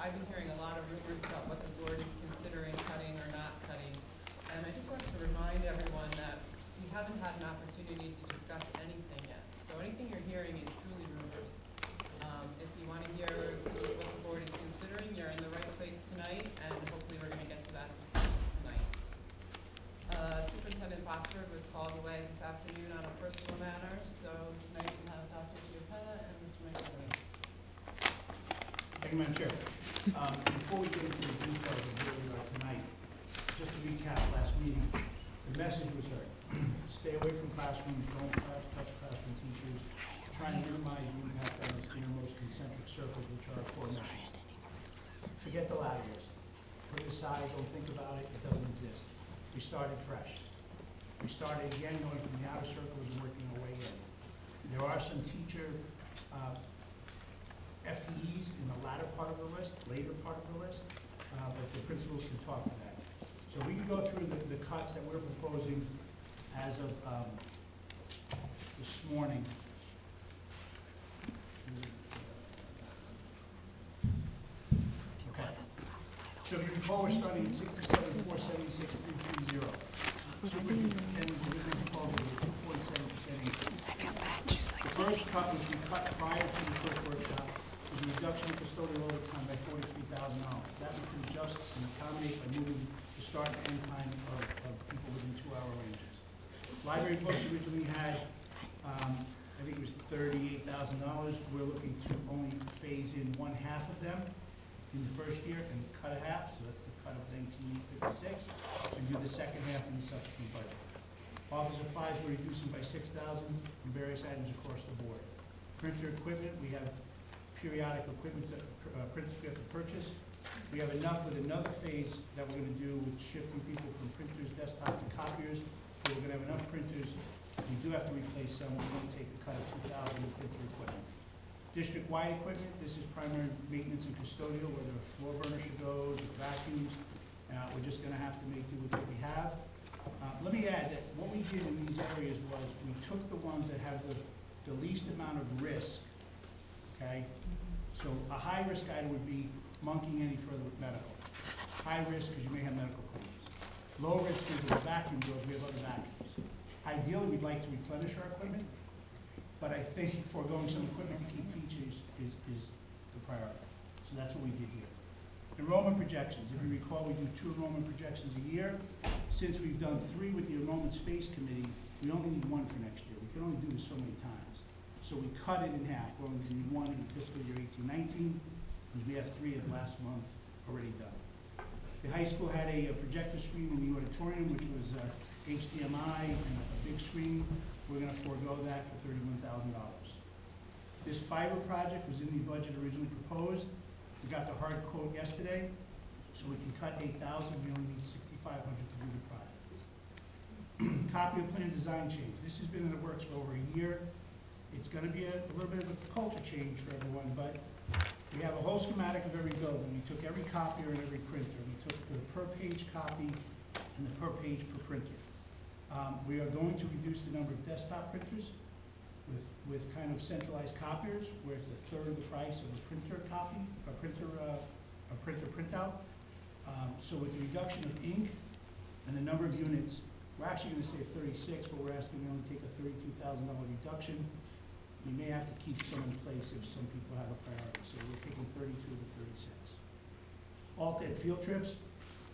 I've been hearing a lot of rumors about what the board is considering cutting or not cutting. And I just wanted to remind everyone that we haven't had an opportunity to discuss anything yet. So anything you're hearing is truly rumors. If you want to hear what the board is considering, you're in the right place tonight, and hopefully we're going to get to that discussion tonight. Superintendent Boxford was called away this afternoon on a personal matter, so tonight we have Dr. Giappetta and Mr. McElwain. Thank you, Madam Chair. Before we get into the details of where we are tonight, just to recap last meeting, the message was heard. Stay away from classrooms, don't touch classroom teachers, try and minimize the impact on those innermost concentric circles, which are our core mission. Forget the ladders. Put it aside, don't think about it, it doesn't exist. We started fresh. We started again going from the outer circles and working our way in. There are some teacher FTEs in the latter part of the list, later part of the list, but the principals can talk to that. So we can go through the cuts that we're proposing as of this morning. Okay. So if you recall, we're starting at 67,476,330. Superintendent original proposal was 2.7% increase. I feel bad, just like the first cut, which we cut prior to the first workshop, was a reduction in custodial overtime by $43,000. That we can adjust and accommodate by moving the start and end time of people within 2-hour ranges. Library books originally had, I think it was $38,000. We're looking to only phase in 1/2 of them in the first year and cut a half, so that's the cut of 1956, and do the second half in the subsequent budget. Office supplies we're reducing by $6,000 in various items across the board. Printer equipment, we have periodic equipment that printers we have to purchase. We have enough with another phase that we're going to do with shifting people from printers, desktop to copiers. So we're going to have enough printers. We do have to replace some. We're going to take a cut of 2,000 in printer equipment. District-wide equipment, this is primary maintenance and custodial, whether a floor burner should go, vacuums. We're just going to have to make do with what we have. Let me add that what we did in these areas was we took the ones that have the least amount of risk, okay? So a high-risk item would be monkeying any further with medical. High risk because you may have medical claims. Low risk is if a vacuum goes, we have other vacuums. Ideally, we'd like to replenish our equipment, but I think foregoing some equipment to keep teachers is the priority. So that's what we did here. Enrollment projections. If you recall, we do 2 enrollment projections a year. Since we've done 3 with the Enrollment Space Committee, we only need 1 for next year. We can only do this so many times. So we cut it in half. We're only going to need 1 in fiscal year 18-19, because we have 3 of last month already done. The high school had a projector screen in the auditorium, which was HDMI and a big screen. We're going to forego that for $31,000. This fiber project was in the budget originally proposed. We got the hard quote yesterday, so we can cut $8,000. We only need $6,500 to do the project. Copy of plan design change. This has been in the works for over a year. It's going to be a little bit of a culture change for everyone, but we have a whole schematic of every building. We took every copier and every printer. We took the per page copy and the per page per printer. We are going to reduce the number of desktop printers with kind of centralized copiers, where it's 1/3 the price of a printer copy, a printer printout. So with the reduction of ink and the number of units, we're actually going to save 36, but we're asking them to take a $32,000 reduction. We may have to keep some in place if some people have a priority. So we're taking 32 to 36. Alt-Ed field trips.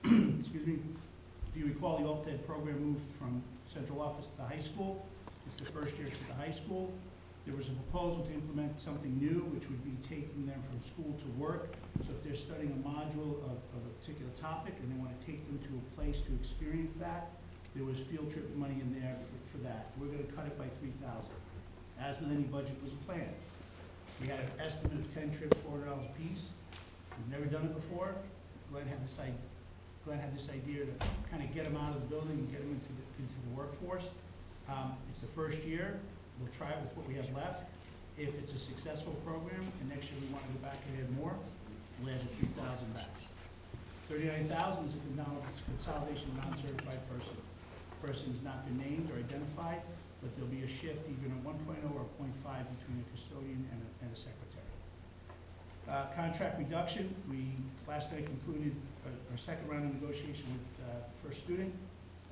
Excuse me. If you recall, the Alt-Ed program moved from central office to the high school. It's the first year to the high school. There was a proposal to implement something new, which would be taking them from school to work. So if they're studying a module of a particular topic and they want to take them to a place to experience that, there was field trip money in there for that. We're going to cut it by $3,000. As with any budget, was a plan. We had an estimate of 10 trips, $400 a piece. We've never done it before. Glenn had this idea to kind of get them out of the building and get them into the workforce. It's the first year. We'll try it with what we have left. If it's a successful program, and next year we want to go back and add more, we'll add the $3,000 back. $39,000 is a consolidation of non-certified person. Person has not been named or identified, but there'll be a shift, either a 1.0 or a 0.5 between a custodian and a secretary. Contract reduction, we last night concluded our second round of negotiation with First Student,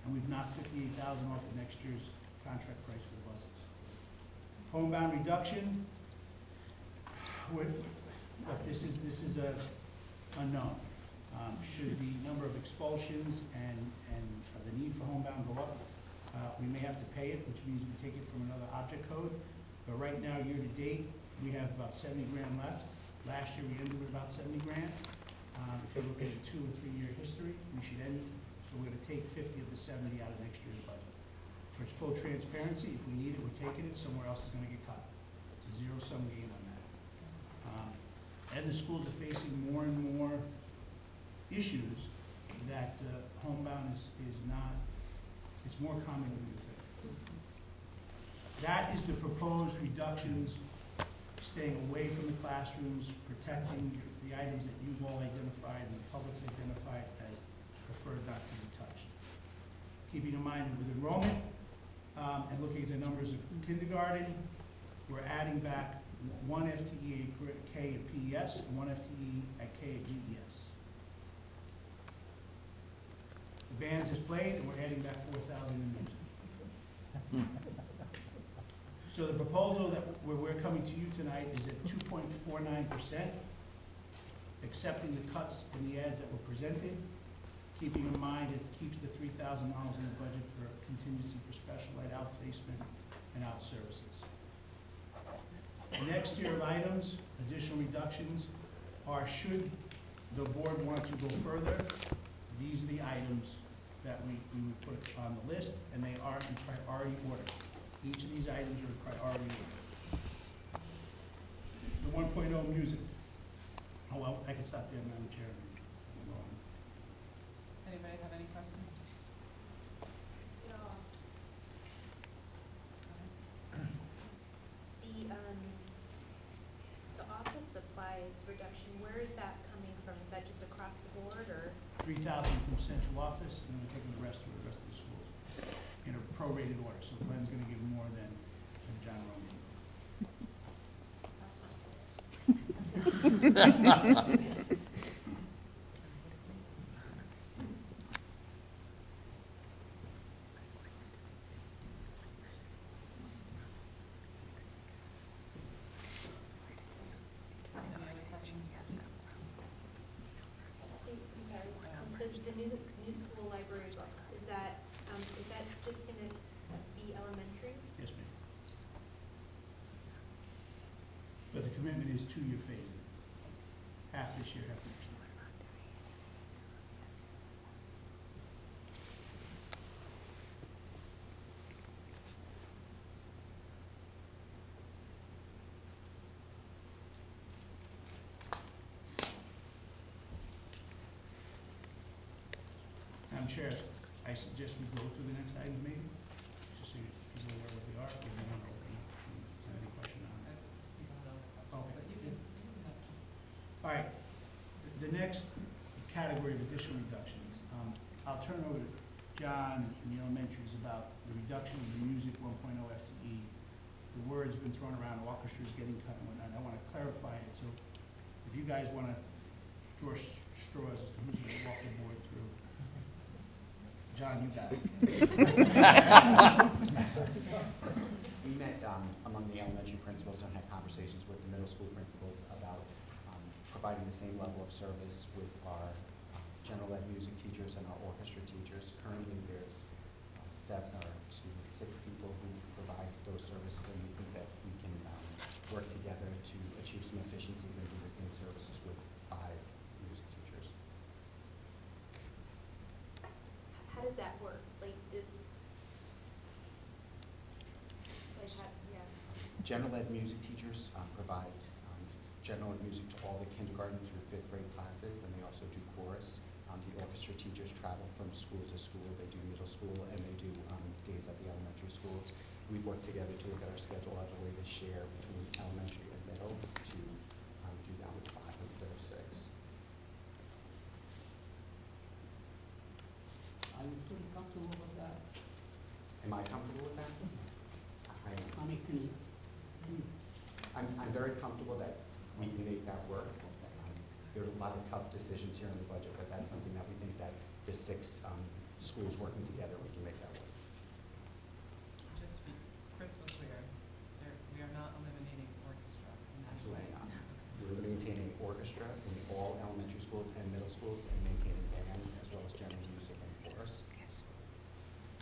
and we've knocked $58,000 off of next year's contract price for the buses. Homebound reduction, look, this is unknown. Should the number of expulsions and the need for homebound go up, we may have to pay it, which means we take it from another object code. But right now, year to date, we have about 70 grand left. Last year, we ended with about 70 grand. If you look at a 2 or 3 year history, we should end, so we're gonna take 50 of the 70 out of next year's budget. For its full transparency, if we need it, we're taking it, somewhere else is gonna get cut. It's a zero-sum game on that. And the schools are facing more and more issues that homebound is not, it's more common than you think. That is the proposed reductions, staying away from the classrooms, protecting the items that you've all identified and the public's identified as preferred not to be touched. Keeping in mind that with enrollment and looking at the numbers of kindergarten, we're adding back 1 FTE at K at PES and 1 FTE at K at GES. The band is played and we're adding back 4,000 in music. So the proposal that we're coming to you tonight is at 2.49%, accepting the cuts in the ads that were presented, keeping in mind it keeps the $3,000 in the budget for contingency for special ed outplacement and out services. The next tier of items, additional reductions, are should the board want to go further, these are the items that we would put on the list, and they are in priority order. Each of these items are in priority order. The 1.0 music. Oh, well, I can stop there, Madam Chair. Does anybody have any questions? The office supplies reduction, where is that coming from? Is that just across the board, or? 3,000 from central office, and we're taking the rest of the schools in a prorated order. So Glenn's going to give more than John Roman. The new school library books, is that just going to be elementary? Yes, ma'am. But the commitment is 2-year phasing. Half this year, half next year. Madam Chair, I suggest we go through the next items maybe, just so you know where we are, if you want to open any question on that. Okay. All right, the next category of additional reductions, I'll turn over to John in the elementaries about the reduction of the music 1.0 FTE. The word's been thrown around, orchestra's getting cut and whatnot. I want to clarify it, so if you guys want to draw straws as to who's going to walk the board through. John, you got it. We met among the elementary principals and had conversations with the middle school principals about providing the same level of service with our general ed music teachers and our orchestra teachers. Currently, there's 6 people who provide those services, and we think that we can work together to achieve some efficiencies and do the same services with 5 music teachers. How does that work? General ed music teachers provide general ed music to all the kindergarten through 5th grade classes, and they also do chorus. The orchestra teachers travel from school to school. They do middle school, and they do days at the elementary schools. We work together to look at our schedule as a way to share between elementary and middle to do that with 5 instead of 6. Are you pretty comfortable with that? Am I comfortable with that? I am. I mean, I'm very comfortable that we can make that work. lot of tough decisions here in the budget, but that's something that we think that the 6 schools working together, we can make that work. Just to be crystal clear, we are not eliminating orchestra in any way. Absolutely not. We're maintaining orchestra in all elementary schools and middle schools, and maintaining band as well as general music and chorus.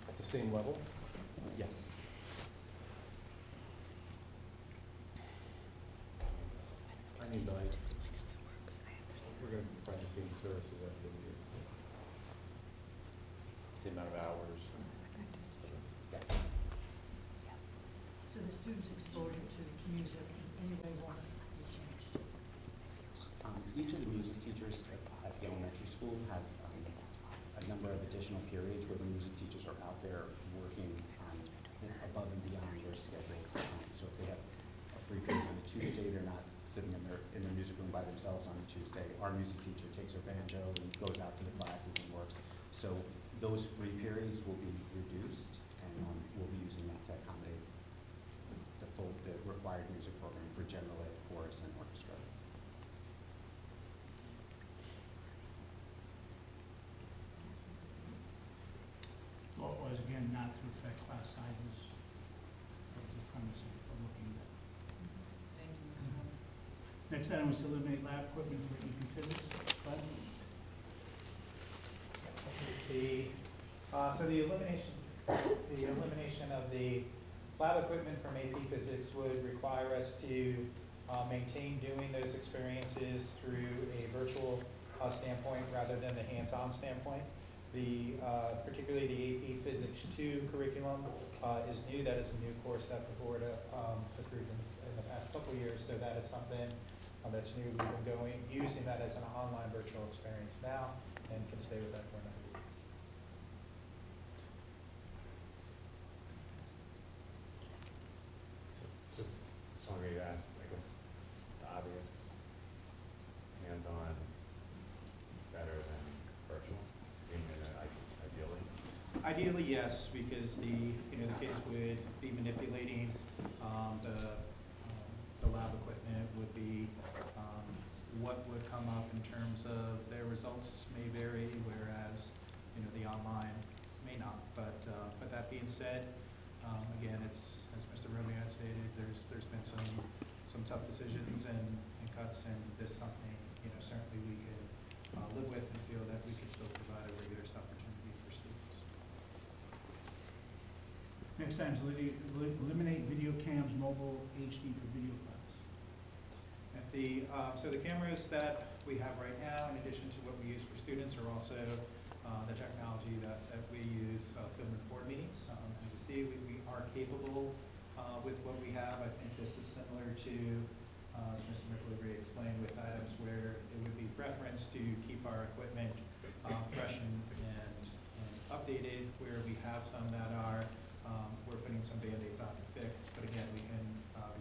At the same level? Yes. I mean, like, we're going to provide the same services after the year. Same amount of hours. Yes. So the students' exposure to music in any way won't be changed? Each of the music teachers at the elementary school has a number of additional periods where the music teachers are out there working above and beyond their schedule. So if they have a free period on a Tuesday, they're not sitting in their music room by themselves on a Tuesday. Our music teacher takes her banjo and goes out to the classes and works. So those free periods will be reduced, and we'll be using that to accommodate the required music program for general ed, chorus, and orchestra. Thought was, again, not to affect class sizes. That was the premise of looking at that. Thank you, Mr. Holman. Next item was to eliminate lab equipment for EP physics. Glenn? So the elimination of the lab equipment from AP Physics would require us to maintain doing those experiences through a virtual standpoint rather than the hands-on standpoint. Particularly the AP Physics 2 curriculum is new. That is a new course that the board approved in the past couple of years. So that is something that's new. We've been using that as an online virtual experience now, and can stay with that for another year. So just wanted me to ask, I guess, the obvious, hands-on better than virtual, ideally? Ideally, yes, because the kids would be manipulating the lab equipment, would be what would come up in terms of their results may vary, whereas the online may not. But that being said, again, it's as Mr. Romeo had stated, there's been some tough decisions and cuts, and this is something certainly we could live with and feel that we could still provide a rigorous opportunity for students. Next item is eliminate video cams, mobile HD for video class. So the cameras that we have right now, in addition to what we use for students, are also the technology that we use film and board meetings. As you see, we are capable with what we have. I think this is similar to, as Mr. McElivray explained, with items where it would be preference to keep our equipment fresh and updated, where we have some that are, we're putting some Band-Aids on to fix. But again, we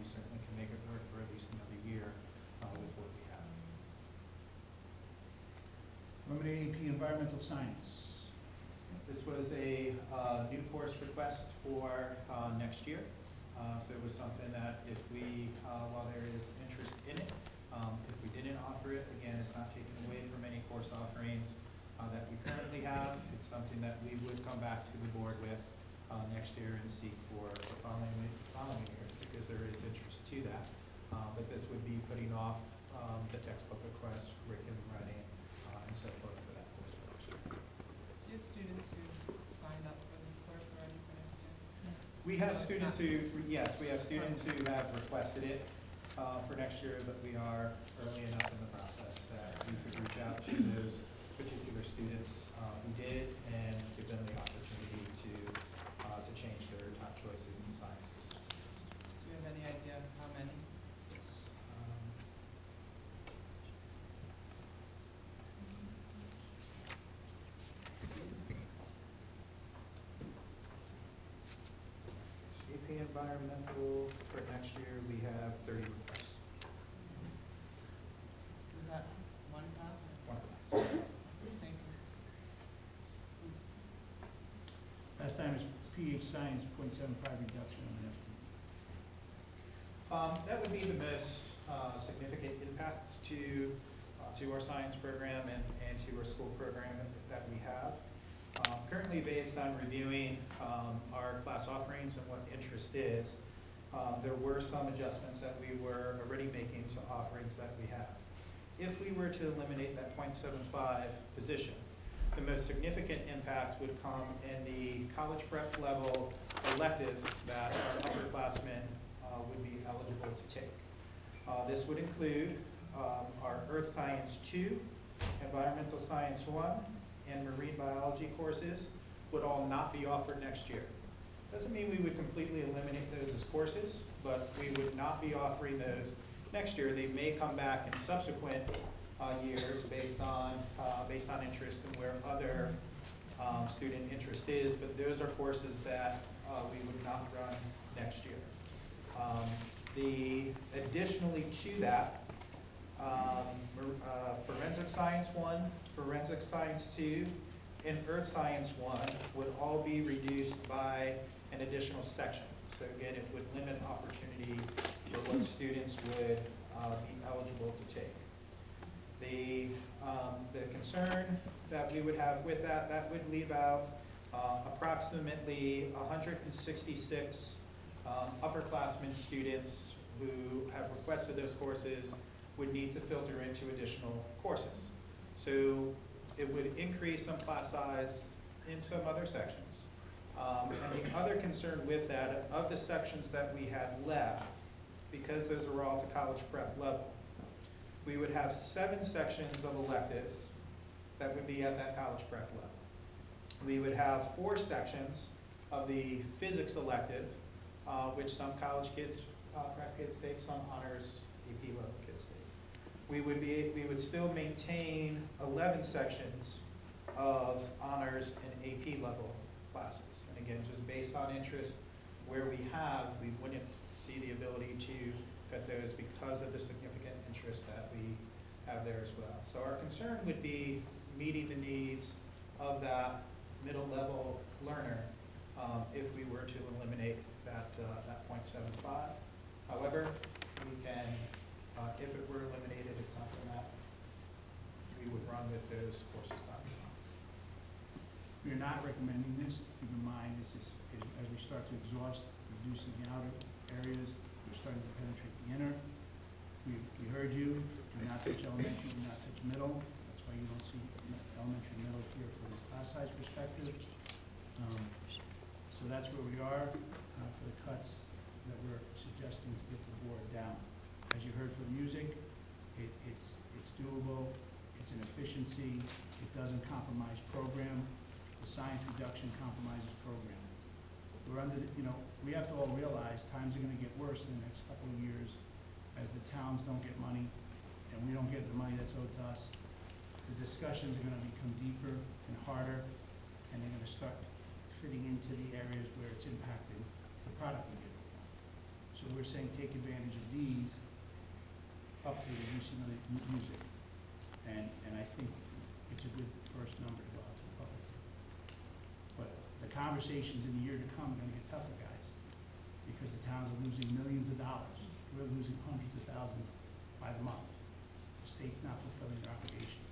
certainly can make it work for at least another year with what we have. Eliminate AP environmental science. This was a new course request for next year. So it was something that if we, while there is interest in it, if we didn't offer it, again, it's not taken away from any course offerings that we currently have. It's something that we would come back to the board with next year and seek for the following year, because there is interest to that. But this would be putting off the textbook request, curriculum writing, and so forth for that course for next year. Do you have students who signed up for this course already for next year? We have students who, yes, we have students who have requested it for next year, but we are early enough in the process that we could reach out to those particular students who did and give them the opportunity to change their top choices in science systems. Do you have any idea how many? AP Environmental, for next year, we have 30 requests. Is that one class? One class. Thank you. Last time is PH science, 0.75 reduction on an FTE. That would be the most significant impact to to our science program and to our school program that we have. Currently, based on reviewing our class offerings and what interest is, there were some adjustments that we were already making to offerings that we have. If we were to eliminate that 0.75 position, the most significant impact would come in the college prep level electives that our upperclassmen would be eligible to take. This would include our Earth Science 2, Environmental Science 1, and Marine Biology courses would all not be offered next year. Doesn't mean we would completely eliminate those as courses, but we would not be offering those next year. They may come back in subsequent years based on interest and where other student interest is, but those are courses that we would not run next year. Additionally to that, Forensic Science 1, Forensic Science 2, and Earth Science 1 would all be reduced by an additional section. So again, it would limit opportunity for what students would be eligible to take. The concern that we would have with that would leave out approximately 166 upperclassmen students who have requested those courses would need to filter into additional courses. So it would increase some class size in some other sections. And the other concern with that, of the sections that we had left, because those are all to college prep level, we would have 7 sections of electives that would be at that college prep level. We would have 4 sections of the physics elective, which some college kids, prep kids take, some honors AP level kids take. We would still maintain 11 sections of honors and AP level classes. And again, just based on interest, where we wouldn't see the ability to cut those because of the significant interest that we have there as well. So our concern would be meeting the needs of that middle level learner if we were to eliminate that 0.75. However, we can, if it were eliminated, it's something that we would run with those courses done. We are not recommending this. Keep in mind, this is as we start to exhaust, reducing the outer areas, we're starting to penetrate the inner. We heard you. Do not touch elementary, do not touch middle. That's why you don't see elementary and middle here from a class size perspective. So that's where we are for the cuts that we're suggesting to get the board down. As you heard from music, it's doable. It's an efficiency. It doesn't compromise program. The science reduction compromises program. We're under, we have to all realize times are going to get worse in the next couple of years as the towns don't get money and we don't get the money that's owed to us. The discussions are going to become deeper and harder, and they're going to start fitting into the areas where it's impacting the product we get. So we're saying take advantage of these up to reducing the music. And I think it's a good first number to go out to the public. But the conversations in the year to come are going to get tougher, guys, because the towns are losing millions of dollars. We're losing hundreds of thousands by the month. The state's not fulfilling their obligation.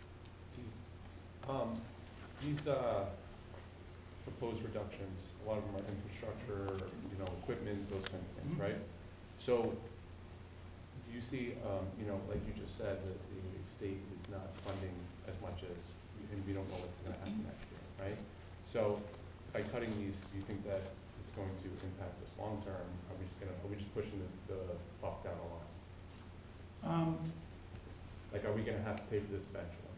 These proposed reductions, a lot of them are infrastructure, equipment, those kind of things, right? So, do you see, like you just said, that the state is not funding as much as, and we don't know what's going to happen next year, right? So, by cutting these, do you think that it's going to impact us long term? Are we just pushing the buck down the line? Like, are we going to have to pay for this eventually?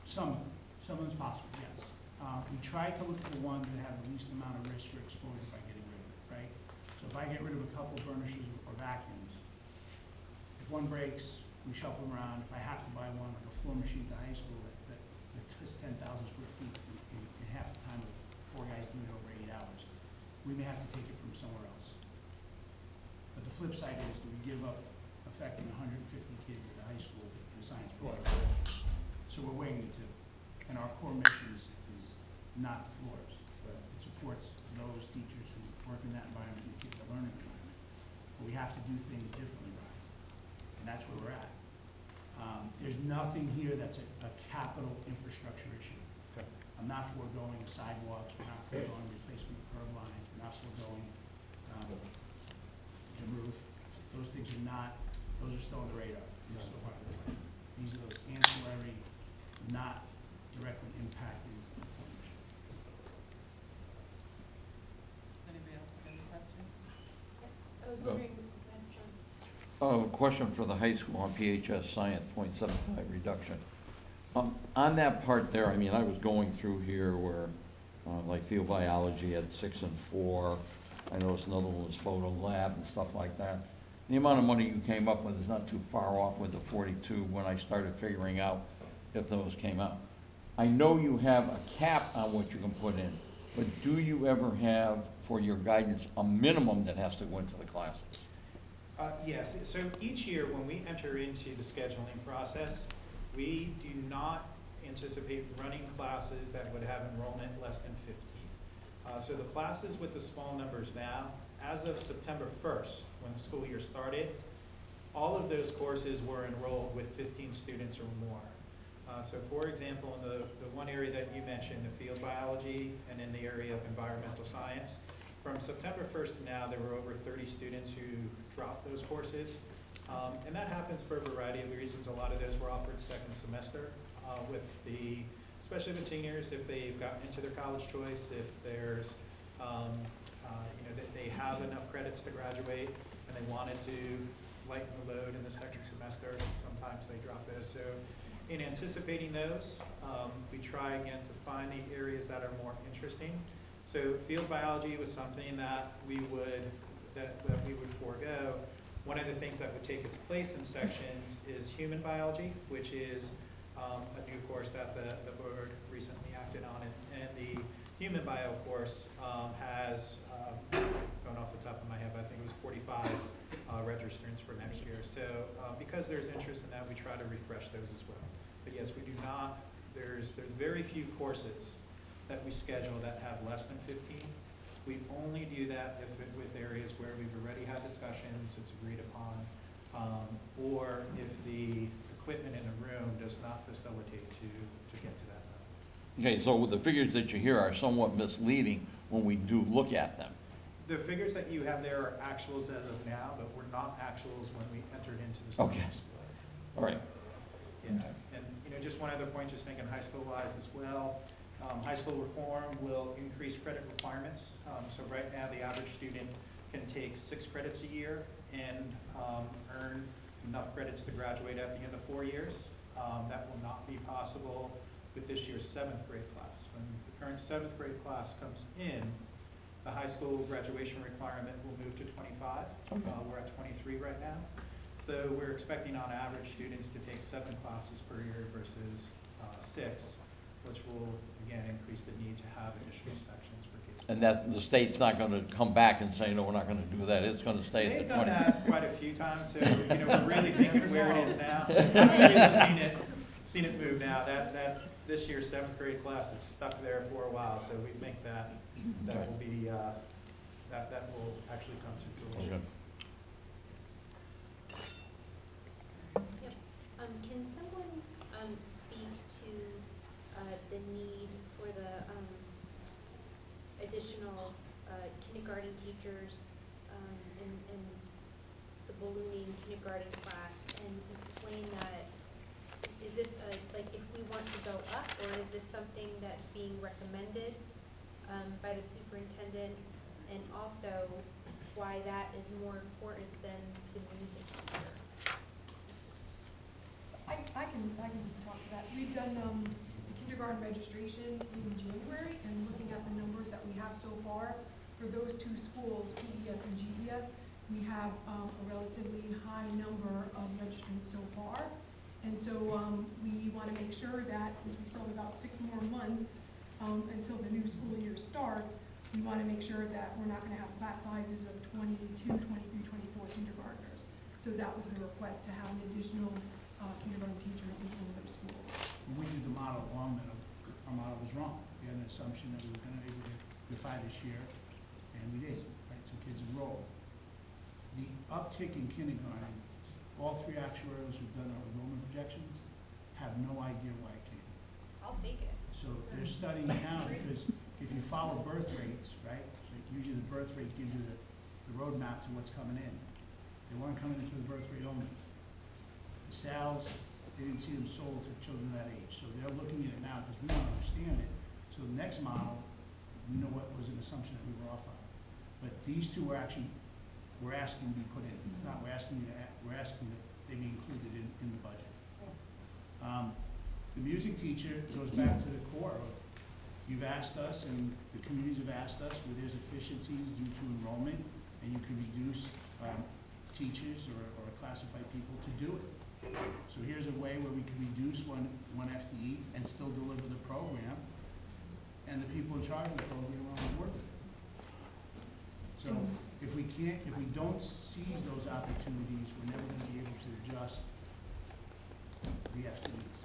Some of them's possible, yes. We try to look at the ones that have the least amount of risk or exposure by getting rid of it, right? So if I get rid of a couple burnishes or vacuums, if one breaks, we shuffle them around. If I have to buy one, like a floor machine at the high school that twists 10,000 square feet in half the time of 4 guys doing it over 8 hours, we may have to take it from somewhere else. But the flip side is, do we give up affecting 150 kids at the high school in the science program? So we're weighing the two. And our core mission is not the floors, but it supports those teachers who work in that environment and keep the learning environment. But we have to do things differently, Brian. And that's where we're at. nothing here that's a capital infrastructure issue. Okay. I'm not foregoing sidewalks, we're not foregoing replacement of curb lines, we're not foregoing the roof. Those things are not, those are still on the radar. These are still part of the plan. These are those ancillary, not directly impacting the plan. Anybody else have any questions? I was wondering, go ahead, John. Question for the high school on PHS science, 0.75 reduction. On that part there, I mean, I was going through here where, like field biology at 6 and 4, I noticed another one was photo lab and stuff like that. The amount of money you came up with is not too far off with the 42 when I started figuring out if those came out. I know you have a cap on what you can put in, but do you ever have, for your guidance, a minimum that has to go into the classes? Yes, so each year when we enter into the scheduling process, we do not anticipate running classes that would have enrollment less than 15. So the classes with the small numbers now, as of September 1st, when the school year started, all of those courses were enrolled with 15 students or more. So for example, in the one area that you mentioned, the field biology, and in the area of environmental science, from September 1st to now, there were over 30 students who dropped those courses. And that happens for a variety of reasons. A lot of those were offered second semester with the, especially with seniors, if they've gotten into their college choice, if there's, that they have enough credits to graduate and they wanted to lighten the load in the second semester, sometimes they drop those. So in anticipating those, we try again to find the areas that are more interesting. So field biology was something that we would forego. One of the things that would take its place in sections is human biology, which is a new course that the board recently acted on. And the human bio course has, going off the top of my head, I think it was 45 registrants for next year. So because there's interest in that, we try to refresh those as well. But yes, we do not, there's very few courses that we schedule that have less than 15. We only do that with areas where we've already had discussions, it's agreed upon, or if the equipment in the room does not facilitate to get to that level. Okay, so the figures that you hear are somewhat misleading when we do look at them. The figures that you have there are actuals as of now, but were not actuals when we entered into the summer Okay. school. All right. Yeah, and just one other point, just thinking high school wise as well. High school reform will increase credit requirements. So right now, the average student can take 6 credits a year and earn enough credits to graduate at the end of 4 years. That will not be possible with this year's 7th grade class. When the current 7th grade class comes in, the high school graduation requirement will move to 25. Okay. We're at 23 right now. So we're expecting on average students to take 7 classes per year versus 6, which will again increase the need to have additional sections for kids. And that the state's not going to come back and say, no, we're not going to do that. It's going to stay at They've the done 20. that quite a few times, so we're really thinking where it is now. We've seen it move now. That this year's 7th grade class, it's stuck there for a while, so we think that will be that will actually come to fruition. Okay. Yep. Can someone speak to the need for the additional kindergarten teachers and the ballooning kindergarten class, and explain that, is this like if we want to go up, or is this something that's being recommended by the superintendent, and also why that is more important than the music teacher? I can talk to that. We've done the kindergarten registration in January, and looking at the numbers that we have so far for those 2 schools, PES and GES, we have a relatively high number of registrants so far. And so we want to make sure that since we still have about 6 more months until the new school year starts, we want to make sure that we're not going to have class sizes of 22, 23, 24 kindergartners. So that was the request, to have an additional kindergarten teacher in each one of those schools. When we did the model at Longmeadow, our model was wrong. We had an assumption that we were going to be able to get 5 this year, and we did, right? Some kids enrolled. The uptick in kindergarten, all 3 actuaries who've done our enrollment projections no idea why it came. I'll take it. So they're studying now, because if you follow birth rates, right, like usually the birth rate gives you the roadmap to what's coming in. They weren't coming in through the birth rate only. The sales, they didn't see them sold to children that age, so they're looking at it now, because we don't understand it. So the next model, we know what was an assumption that we were off on. But these two were actually, we're asking to be put in. It's not, we're asking you to, we're asking that they be included in the budget. The music teacher goes back to the core of, you've asked us and the communities have asked us where there's efficiencies due to enrollment, and you can reduce teachers or classify people to do it. So here's a way where we can reduce one FTE and still deliver the program, and the people in charge of the program are on board with it. So if we don't seize those opportunities, we're never gonna be able to adjust the FTEs.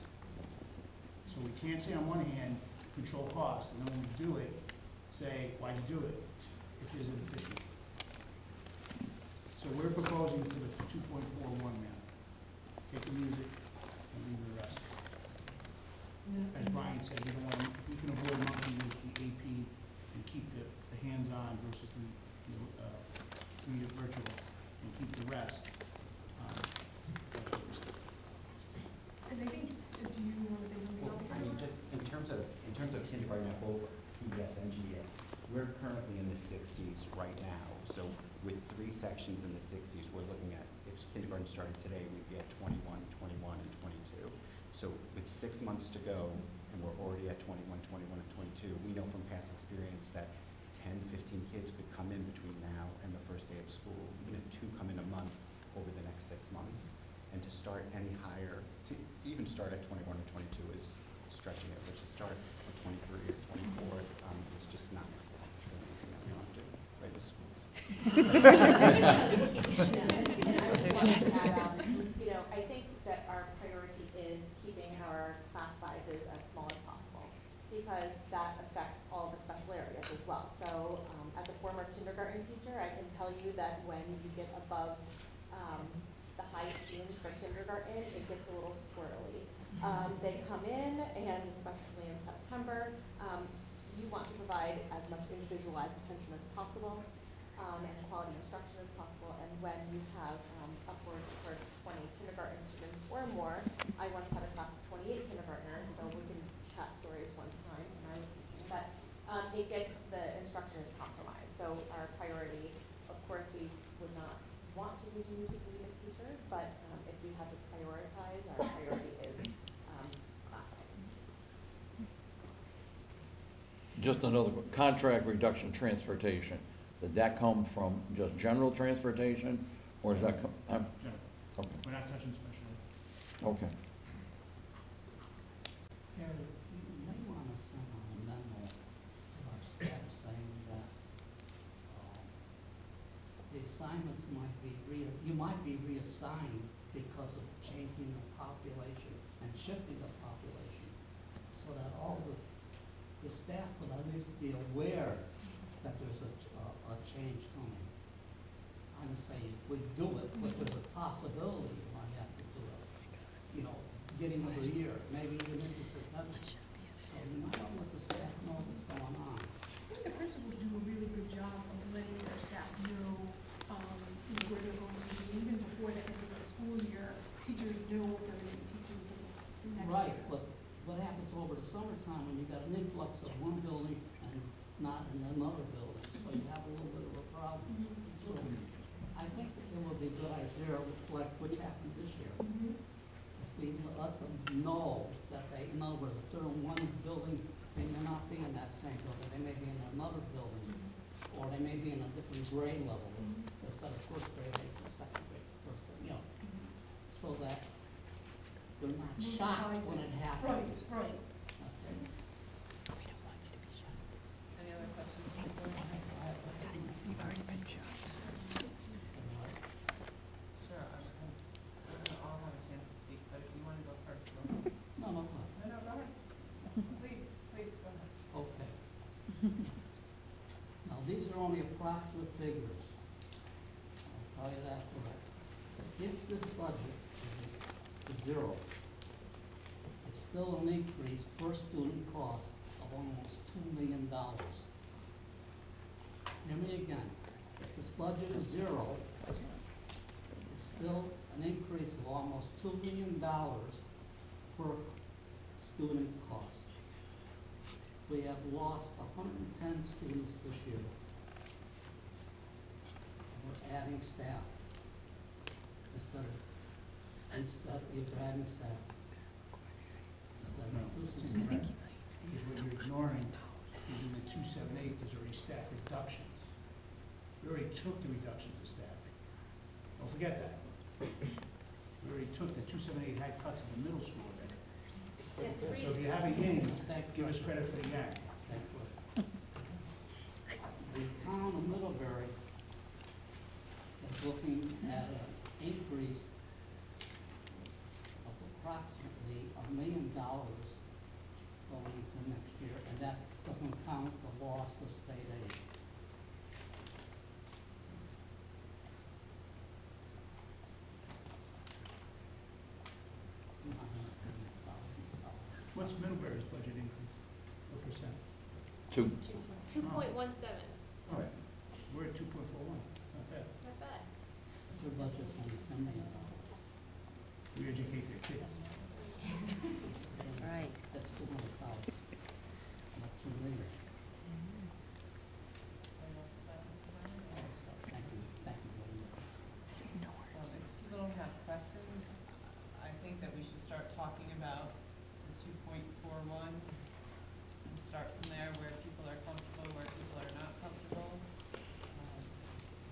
So we can't say on one hand, control costs, and then when we do it, say, why'd you do it, if there's an efficiency. So we're proposing to the 2.41 now. Take the music and leave the rest. As Brian said, we don't want, we can avoid monkey with the AP and keep the hands-on versus the virtual, and keep the rest. And I think, do you want to say something Well, about the I mean, just in terms of kindergarten at both PBS and GES, we're currently in the 60s right now. So with 3 sections in the 60s, we're looking at, if kindergarten started today, we'd be at 21, 21, and 22. So with 6 months to go, and we're already at 21, 21, and 22, we know from past experience that 10, 15 kids could come in between now and the first day of school, even if 2 come in a month over the next 6 months. And to start any higher, to even start at 21 or 22 is stretching it, but to start at 23 or 24, it's just not something that we want to do, right, with schools. You know, I think that our priority is keeping our class sizes as small as possible, because that affects all the special areas as well. So as a former kindergarten teacher, I can tell you that when you get above the high teens for kindergarten, it gets a little squirrely. They come in, and especially in September, you want to provide as much individualized attention as possible, and quality instruction as possible. And when you have upwards towards 20 kindergarten students or more, I once had a class of 28 kindergartners, so we can chat stories one time when I was teaching. But it gets, the instruction is compromised. So our priority, of course, we would not want to lose music teachers, but if we have to prioritize, our priority is class size. Just another one. Contract reduction transportation. Did that come from just general transportation, or does that come? General. Okay. We're not touching special ed. Okay. Gary, you may want to send out a memo to our staff saying that the assignments might be you might be reassigned because of changing the population and shifting the population, so that all the staff will at least be aware that there's a change coming. I'm saying if we do it, but there's a possibility we might have to do it. You know, getting over the year, maybe even into September. So you might want to let the staff know what's going on. I think the principals do a really good job of letting their staff know, where they're going to be. Even before the end of the school year, teachers know what they're going to be teaching for the next year. Right, but what happens over the summertime when you got an influx of one building and not in another building? So you have a little bit of a problem. So I think it would be a good idea, like which happened this year. If we let them know that they, in other words, if they're in one building, they may not be in that same building. They may be in another building, or they may be in a different grade level. Instead of first grade, they go second grade, first grade, you know, so that they're not shocked when it happens. Right. Okay. Any other questions? You've already been shocked. Sure, I don't all have a chance to speak, but if you want to go first, go ahead. No, No, go ahead. Please, go ahead. okay. Now, these are only approximate figures. I'll tell you that correct. If this budget is zero, if still an increase per student cost of almost $2 million. Hear me again, if this budget is zero, it's still an increase of almost $2 million per student cost. We have lost 110 students this year. We're adding staff. Instead, you're adding staff. Instead of reducing staff. Because what you're ignoring is in the 278, there's already staff reductions. We already took the reductions of staff. Don't forget that. We already took the 278 high cuts of the middle school already. So if you have a yin, give us credit for the yang. The town of Middlebury is looking at an increase of approximately $1 million going into next year, and that doesn't count the loss of state aid. What's Middlebury's budget increase? What percent? 2. 2.17, All right. We're at 2.41. Not bad. not bad. Their budget's only $10 million. We educate their kids. That's right. That's $200,000, not $2 million. Thank you very much. If people don't have questions, I think that we should start talking about the 2.41 and start from there where people are comfortable, where people are not comfortable.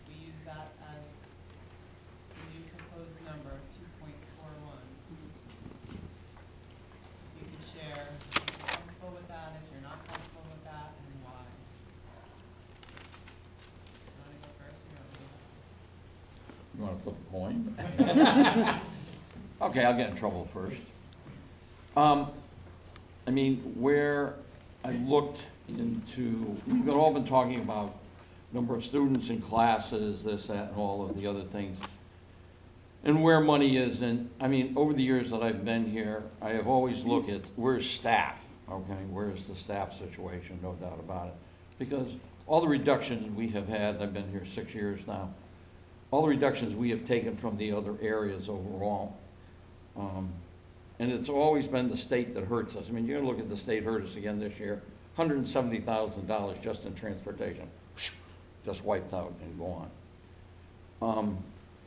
We use that as the new proposed number, 2.41. You could share if you're comfortable with that, if you're not comfortable with that, and why. You want to go first, or you want me to go? You want to flip a coin? Okay, I'll get in trouble first. I mean, where I looked into, we've all been talking about number of students in classes, this, that, and all of the other things, and where money is. And I mean, over the years that I've been here, I have always looked at where's staff, okay? Where's the staff situation, no doubt about it. Because all the reductions we have had, I've been here 6 years now, all the reductions we have taken from the other areas overall. And it's always been the state that hurts us. I mean, you're gonna look at the state hurt us again this year, $170,000 just in transportation, just wiped out and gone.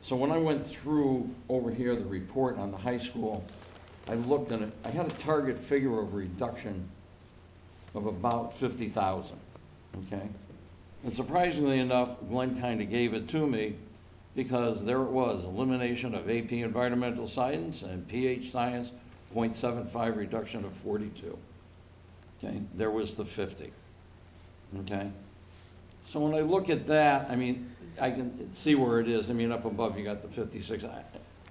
So when I went through over here the report on the high school, I looked at it, I had a target figure of reduction of about 50,000, okay? And surprisingly enough, Glenn kind of gave it to me, because there it was, elimination of AP Environmental Science and PH Science, 0.75 reduction of 42. Okay, there was the 50. Okay, so when I look at that, I mean, I can see where it is. I mean, up above you got the 56.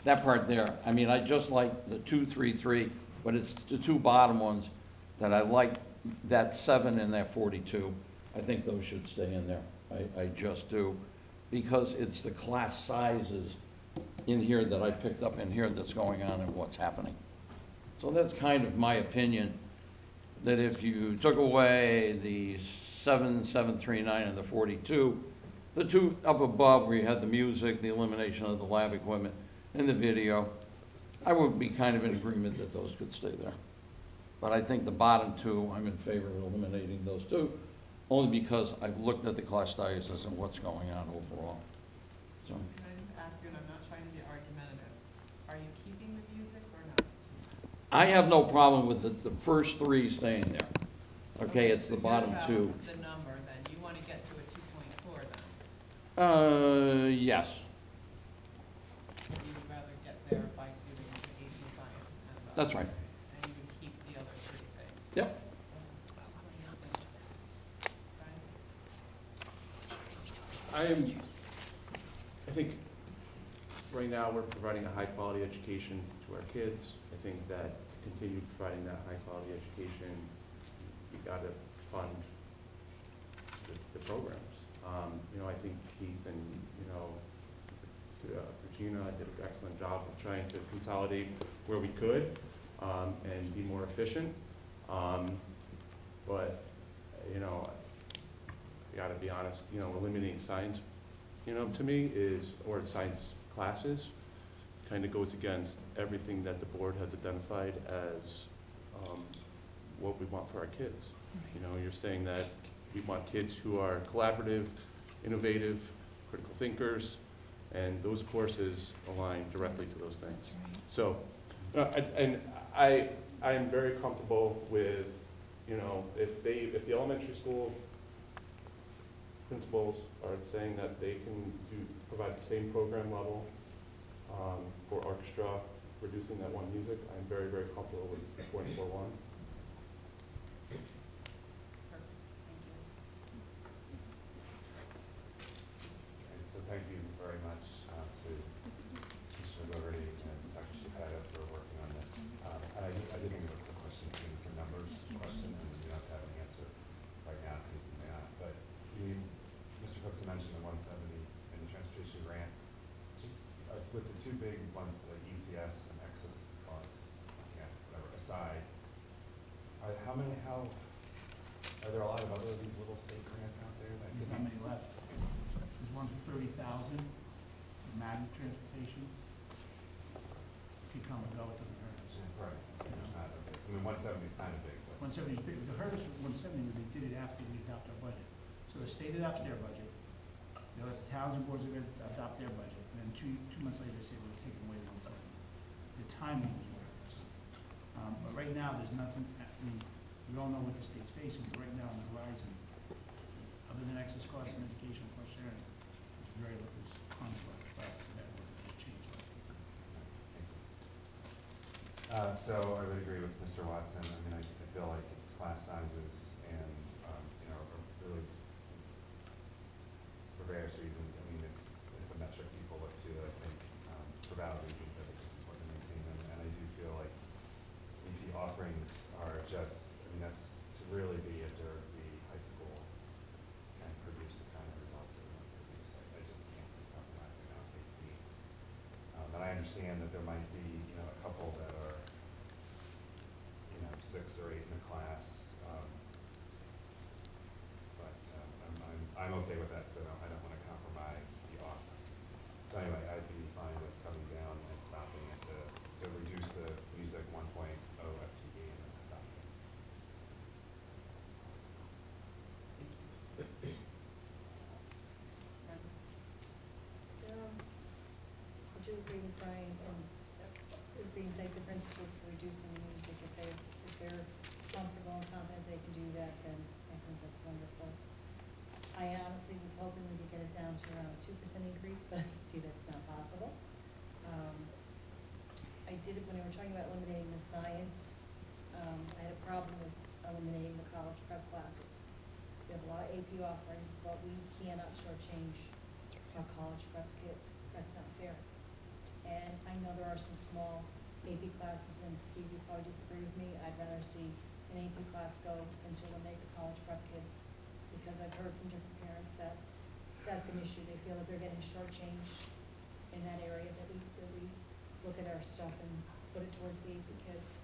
That part there, I mean, I just like the 233, but it's the two bottom ones that I like, that 7 and that 42. I think those should stay in there. I just do. Because it's the class sizes in here that I picked up in here that's going on and what's happening. So that's kind of my opinion, that if you took away the 7, 739 and the 42, the two up above where you had the music, the elimination of the lab equipment, and the video, I would be kind of in agreement that those could stay there. But I think the bottom two, I'm in favor of eliminating those two, only because I've looked at the class sizes and what's going on overall. So. Can I just ask you, and I'm not trying to be argumentative, are you keeping the music or not? I have no problem with the first three staying there. Okay, it's the so bottom what about two. the number then, you want to get to a 2.4 then? Yes. You would rather get there by doing the AP Science and the. That's right. And you would keep the other three things? Yep. I think right now we're providing a high-quality education to our kids. I think that to continue providing that high-quality education, we gotta fund the programs. You know, I think Keith and, you know, Regina did an excellent job of trying to consolidate where we could. and be more efficient. But, you know, I gotta be honest, you know, eliminating science, you know, to me is, or science classes, kind of goes against everything that the board has identified as what we want for our kids. You know, you're saying that we want kids who are collaborative, innovative, critical thinkers, and those courses align directly to those things. So, I am very comfortable with, you know, if the elementary school principals are saying that they can provide the same program level for orchestra, reducing that one music, I'm very, very comfortable with 0.41. So thank you very much to Mr. McGoverty and Dr. Shikata for working on this. I did think of a quick question, it's a numbers question, and you don't have to have an answer right now because you may not. But Mr. Cookson mentioned the 170 in the transportation grant. Just with the two big ones, like ECS and excess costs, yeah, whatever, aside, are there a lot of other of these little state grants out there that There's not many left. There's one for 30,000, Magnet Transportation. If you come and go, it doesn't hurt us. Right. It's not that big. I mean, 170 is kind of big, but 170 is big. The hurt us with 170 was they did it after we adopt our budget. So the state adopts their budget, the towns and boards are going to adopt their budget, and then two months later, they say we're taking away the 170. The timing was what hurt us. But right now, there's nothing, I mean, we all know what the state's facing, but right now on the horizon, other than excess costs and educational cost sharing, there's very little conflict, but that will change. So I would agree with Mr. Watson. I mean, I feel like it's class sizes and, you know, really, for various reasons, I mean, it's a metric people look to, I think, for valid reasons. I think it's important to maintain them. And I do feel like EP offerings are just, I mean, that's to really be a Derby high school and produce the kind of results that we want to produce. I just can't see compromising on EP. And I understand that there might be, you know, a couple that are, you know, 6 or 8 in a class. But I'm okay with that because I don't want to compromise the offerings. So anyway, I'd be fine with coming down and stopping at so reduce the music 1.0 FTE and then stopping. I do agree with Brian, and agree and thank the principals for reducing the music. If they're comfortable and confident they can do that, then I think that's wonderful. I honestly was hoping we could get it down to around a 2% increase, but I see that's not possible. I did it when we were talking about eliminating the science. I had a problem with eliminating the college prep classes. We have a lot of AP offerings, but we cannot shortchange our college prep kids. That's not fair. And I know there are some small AP classes, and Steve, you probably disagree with me. I'd rather see an AP class go than to eliminate the college prep kids, because I've heard from different parents that that's an issue. They feel that they're getting shortchanged in that area, that we look at our stuff and put it towards the AP kids.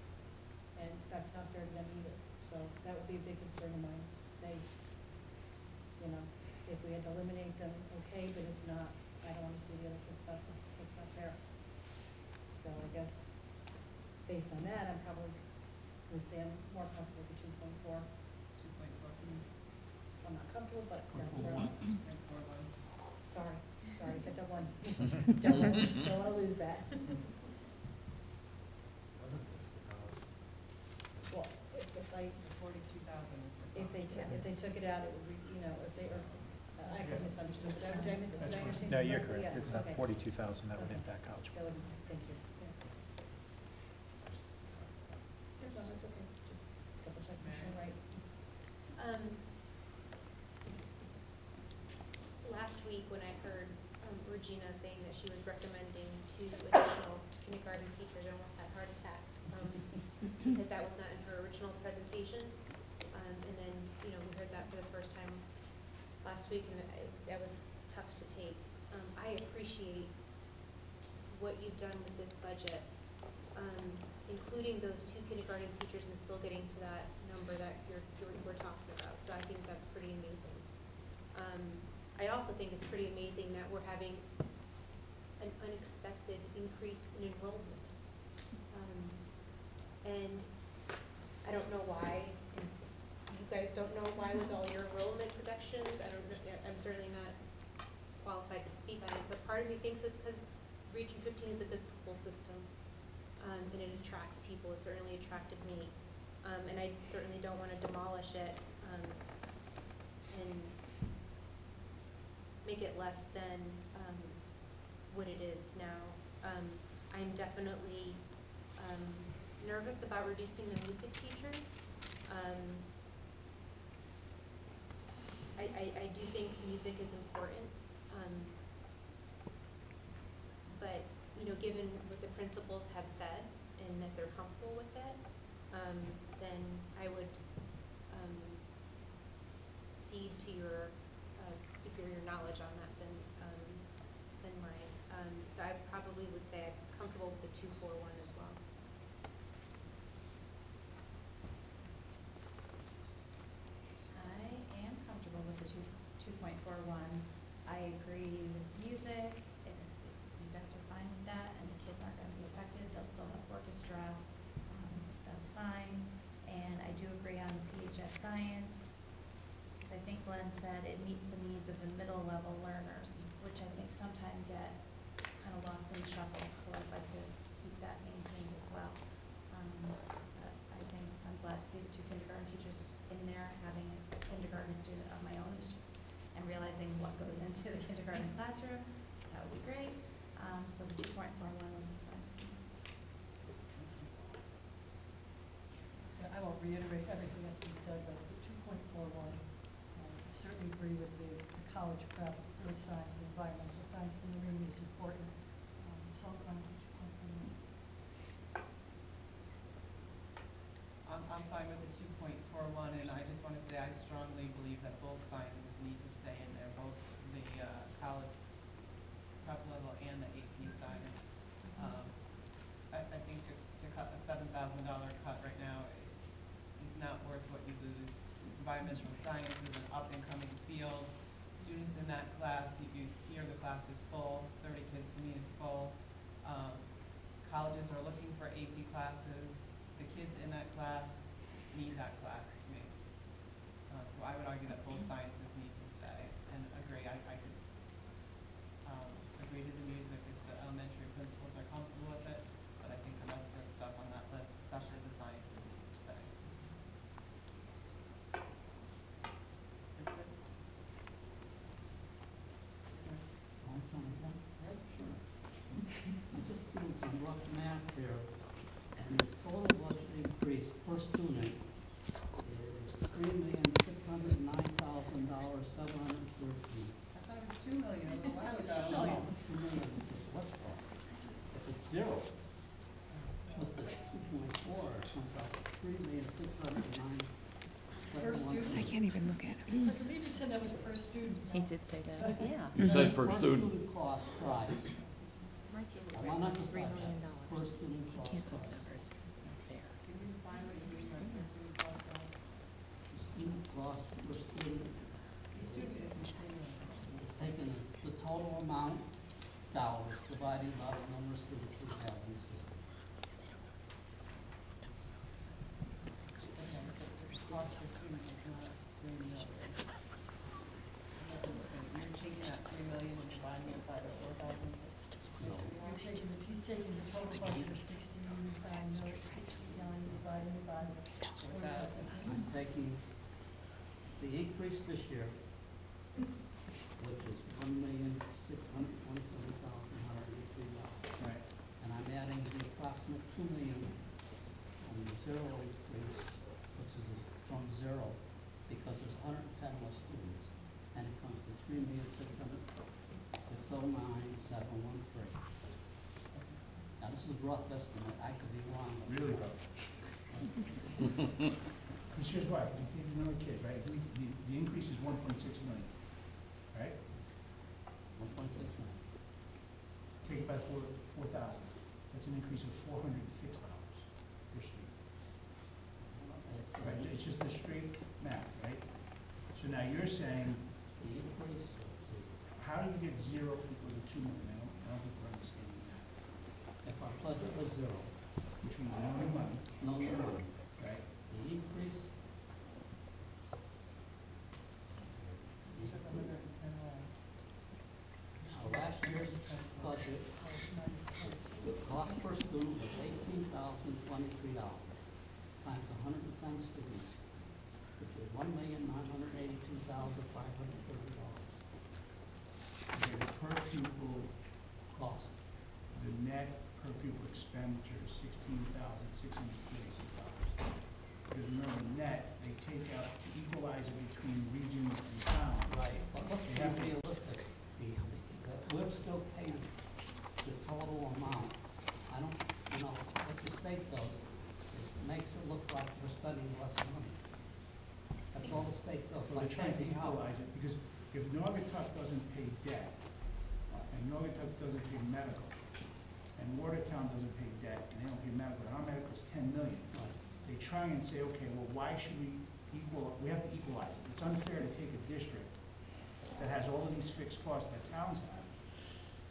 And that's not fair to them either. So that would be a big concern of mine, say, you know, if we had to eliminate them, okay, but if not, I don't want to see the other kids suffer. It's not fair. So I guess, based on that, I'm probably going to say I'm more comfortable with 2.4. 2.4. I'm not comfortable, but that's where I'm. 2.41. Sorry, get that one. Don't want to lose that. Well, if I, 42,000. if they took it out, it would be, you know, if they, or, I could misunderstood. Did I understand? No, you're correctly? correct. Yeah, It's not okay. 42,000 that would Okay. impact college. That would, thank you. Yeah. No, that's okay. Just double check, make sure I'm right. Last week, when I heard Regina saying that she was recommending 2 additional kindergarten teachers, I almost had a heart attack, because that was not in her original presentation. And then, you know, we heard that for the first time last week, and that was tough to take. I appreciate what you've done with this budget. including those 2 kindergarten teachers and still getting to that number that we're talking about. So I think that's pretty amazing. I also think it's pretty amazing that we're having an unexpected increase in enrollment. And I don't know why, and you guys don't know why with all your enrollment projections. I'm certainly not qualified to speak on it, but part of me thinks it's because Region 15 is a good school system, and it attracts people. It certainly attracted me, and I certainly don't want to demolish it and make it less than what it is now. I'm definitely nervous about reducing the music teacher. I do think music is important, but given what the principals have said and that they're comfortable with it, then I would cede to your superior knowledge on that than mine. So I probably would say I'm comfortable with the 241 as well. I am comfortable with the 2.41. I agree with music. If you guys are fine with that and the kids aren't going to be affected, they'll still have orchestra. That's fine. And I do agree on the PHS science. I think Glenn said it meets the needs of the middle level learners, which I think sometimes get kind of lost in the shuffle. So I'd like to keep that maintained as well. But I think I'm glad to see the 2 kindergarten teachers in there, having a kindergarten student of my own and realizing what goes into the kindergarten classroom. That would be great. So the 2.41 would be fine. I won't reiterate everything that's been said, but the 2.41, I certainly agree with the college prep, earth science, the environmental science, the marine is important. So I'm going to do 2.41. I'm fine with the 2.41, and I just want to say I strongly believe that both sciences need to stay in there, both the college prep level and the AP science. I think to cut a $7,000 cut right now is not worth what you lose. Environmental science is an up-and-coming field. Students in that class, you hear the class is full, 30 kids to me is full. Colleges are looking for AP classes. The kids in that class need that class to me. So I would argue that both sciences need to stay, and agree. I could agree to the music if the elementary principals are comfortable with it, but I think the rest of the stuff on that list, especially the sciences, needs to stay. Yep, sure. I'm just doing some rough math here, and the total budget increase per student is $3,609,713. I thought it was $2 million a little while ago. No, $2 million. What's wrong? If it's zero, with this 2.4, it comes out $3,609,713. Per student? I can't even look at it. I believe you said that was per student. He did say that. Yeah. It says per Per student. student cost price. My kid was I raised want to on $3 emphasize million. that. Per student You cost can't talk price. numbers. It's not fair. Can you find what you're doing right there, student cost down? Student cost per student Student is is taking the total amount, dollars, divided by the number of students we have in the system. cost per student is not $3 million. You're taking that $3 million and dividing it by the 4,000. He's taking the total budget of 69 divided by 4,000. I'm taking the increase this year, which is $1,627,183. Right. And I'm adding the approximate $2 million on the zero increase, which is from zero, because there's 110 less students, and it comes to $3,609,713. Now, this is a rough estimate, I could be wrong. but- Really rough. Because here's why, you take another kid, right, the increase is 1.6 million, right? 1.6 million. Take it by 4,000, that's an increase of $406. per student. It's, Right, it's just the straight math, right? So now you're saying, the increase, how do you get 0 equal to 2 million? I don't think we're understanding that. if our budget was 0, Which means no new money, no new money, right? the increase, last year's budget, the cost per student was $18,023 times 110 students, which is $1,982,530. Okay, the per pupil Cost. the net per pupil expenditure is $16,636. Because remember, net, they take out to equalize it between regions and towns. Right, but let's They be have to- realistic. We're still paying the total amount. I don't, what the state does is makes it look like we're spending less money. That's all the state does. So they're trying to equalize it, because if Naugatuck doesn't pay debt, and Naugatuck doesn't pay medical, and Watertown doesn't pay debt, and they don't pay medical, and our medical's 10 million, they try and say, okay, well, why should we we have to equalize it. It's unfair to take a district that has all of these fixed costs that towns have,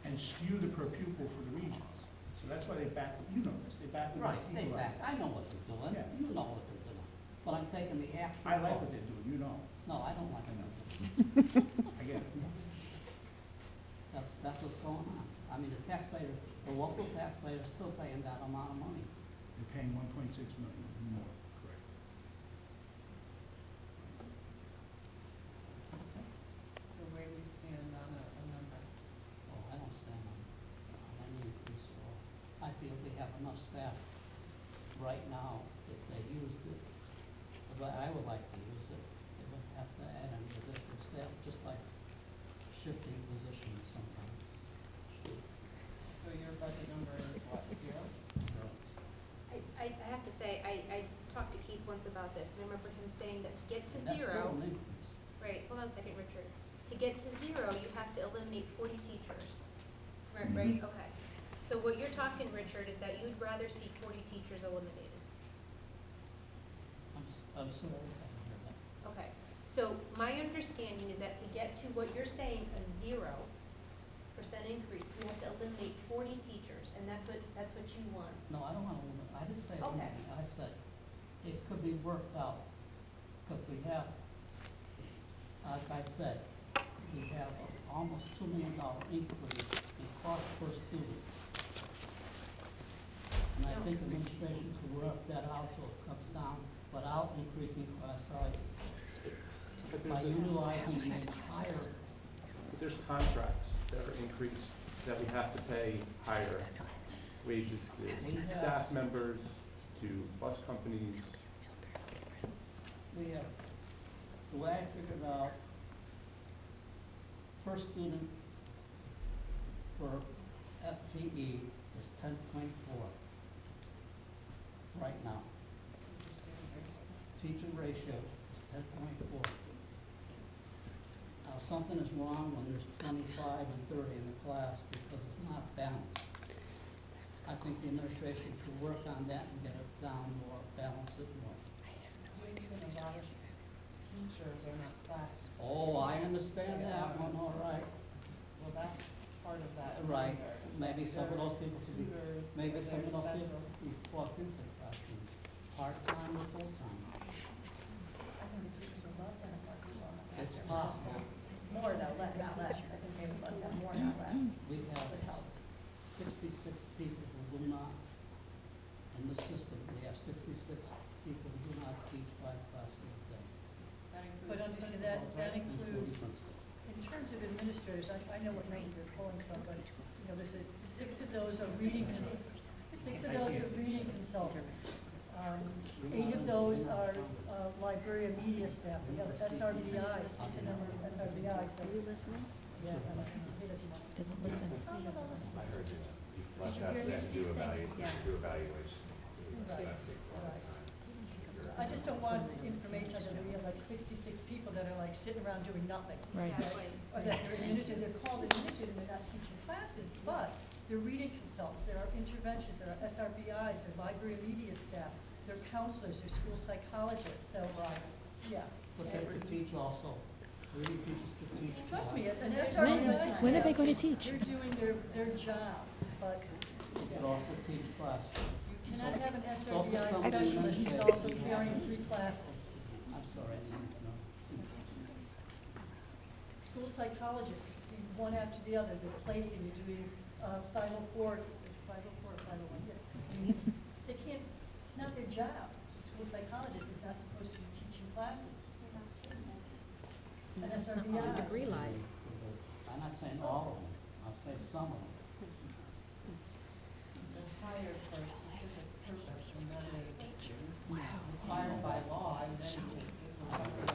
and skew the per pupil for the regions. So that's why they back, you know this, they back the Right, they equalize. back, I know what they're doing, Yeah. you know what they're doing, but I'm taking the actual. I like cost. what they're doing, you know. No, I don't like I it. know. I get it. That's what's going on. I mean, the taxpayer, the local taxpayer is still paying that amount of money. They're paying 1.6 million more. Correct. So where do you stand on a number? Oh, I don't stand on any increase at all. I feel we have enough staff right now if they used it. But I would like to use it. They would have to add an additional staff just by shifting positions sometimes. So your budget number is what, 0? I have to say, I talked to Keith once about this, and I remember him saying that to get to That's still 0, an increase. right, hold on a second, Richard. To get to 0, you have to eliminate 40 teachers. Right, Mhm. right, okay. So what you're talking, Richard, is that you'd rather see 40 teachers eliminated. I'm sorry, I didn't hear that. Okay, so my understanding is that to get to what you're saying, a 0% increase, we have to eliminate 40 teachers, and that's what you want. No, I don't want to limit, I didn't say Okay. eliminate, I said it could be worked out, because we have, like I said, we have almost $2 million increase in cost per student. And I think administration could work that out so it comes down without increasing class sizes. But By there's, utilizing the entire, but there's contracts that are increased, that we have to pay higher wages to staff members, to bus companies. we have, the way I figured out, per student for FTE is 10.4 right now. Teacher ratio is 10.4. Now, something is wrong when there's 25 and 30 in the class because it's not balanced. I think the administration could work on that and get it down more, balance it more. A lot of teachers are not class. Oh, I understand that one, all right. Well, that's part of that. Right, number. maybe some of those people could be, Tutors, maybe or some of those they're people special. could be plugged into classrooms, part-time or full-time. I think the teachers would love to have more people in the It's classroom. possible. More though, not less. I think they would love to have more, not less. We have Would help. 66 people who do not, in the system, we have 66 people who do not teach 5 classes a day. That But includes see, principals, that right? includes, principals. in terms of administrators, I know what number you're pulling from, but, you know, there's 6 of those are reading, 6 of those are reading consultants. 8 of those are library and media staff, we have SRBIs, there's a number of SRBIs, so. Are you listening? Yeah, he doesn't want. Doesn't listen. I heard you. Did you hear Let's me? do Yes. evaluations. Right, That takes a lot of time. I just don't want information that we have like 66 people that are like sitting around doing nothing. Right. Exactly. Or that they're administrative, they're called administrative, and they're not teaching classes, but There are reading consultants, there are interventionists, there are SRBIs, there are library and media staff, there are counselors, there are school psychologists, so, yeah. But they could teach also. Reading teachers could teach. Trust me, an When- SRBI when are they staff, going to teach? They're doing their job, but, They could also teach classes. you cannot have an So- SRBI so- specialist who's also carrying 3 classes. I'm sorry, I didn't know. School psychologists, you see one after the other, they're placing, you're doing 504, 504, 501, yeah. I mean, they can't, it's not their job. The school psychologist is not supposed to be teaching classes. An SRBI. Degree lies. I'm not saying all of them, I'm saying some of them. They're hired for a specific purpose, and then they required by law, and then you can give them something.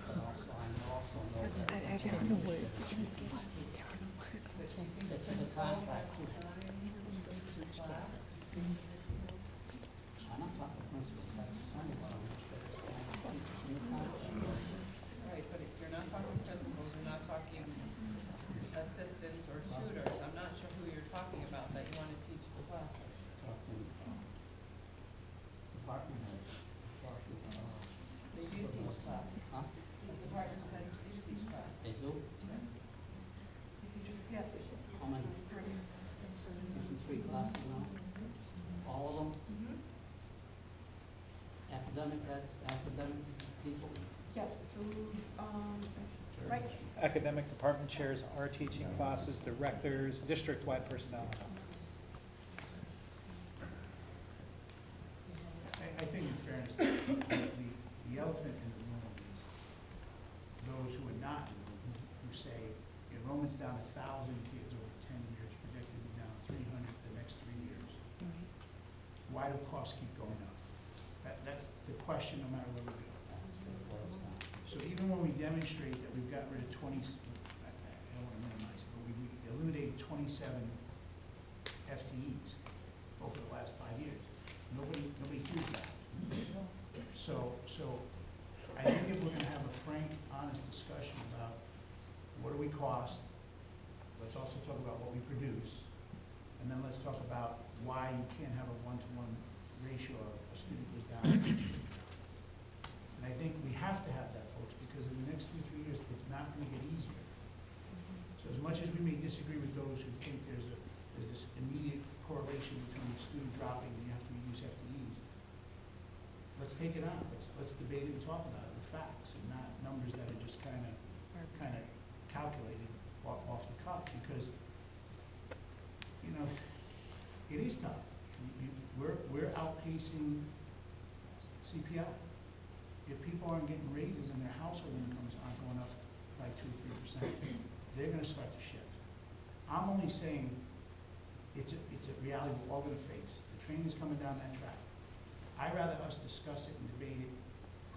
But also, I also know that There are no words. it's in the contract. I'm not talking principals, that's somebody which there's teachers in the contract. Right, but if you're not talking principals, you're not talking assistants or tutors. I'm not sure who you're talking about that you want to teach the classes. Talking, department heads, talking, They do teach classes. Huh? The department heads do teach classes. They do? Yes. How many? Teaching 3 classes now? All of them? Academic heads, academic people? Yes, so, right, Academic department chairs are teaching classes, directors, district-wide personnel. I think in fairness, the elephant in the room is those who are not in the room, who say enrollment's down 1,000 kids over 10 years, projected to be down 300 the next 3 years. Why do costs keep going up? That's the question, no matter where we go. So even when we demonstrate that we've got rid of 20, I don't want to minimize it, but we eliminated 27 FTEs over the last 5 years. Nobody hears that. So I think if we're gonna have a frank, honest discussion about what do we cost, let's also talk about what we produce, and then let's talk about why you can't have a one-to-one ratio of a student goes down. And I think we have to have that, folks, because in the next 2-3 years, it's not gonna get easier. So as much as we may disagree with those who think there's this immediate correlation between the student dropping and you have to reduce FTEs, let's take it on. Let's debate it and talk about it with facts and not numbers that are just kind of calculated off the cuff, because it is tough. We're outpacing CPI. If people aren't getting raises and their household incomes aren't going up by 2 or 3%, they're going to start to shift. I'm only saying it's a reality we're all going to face. The train is coming down that track. I'd rather us discuss it and debate it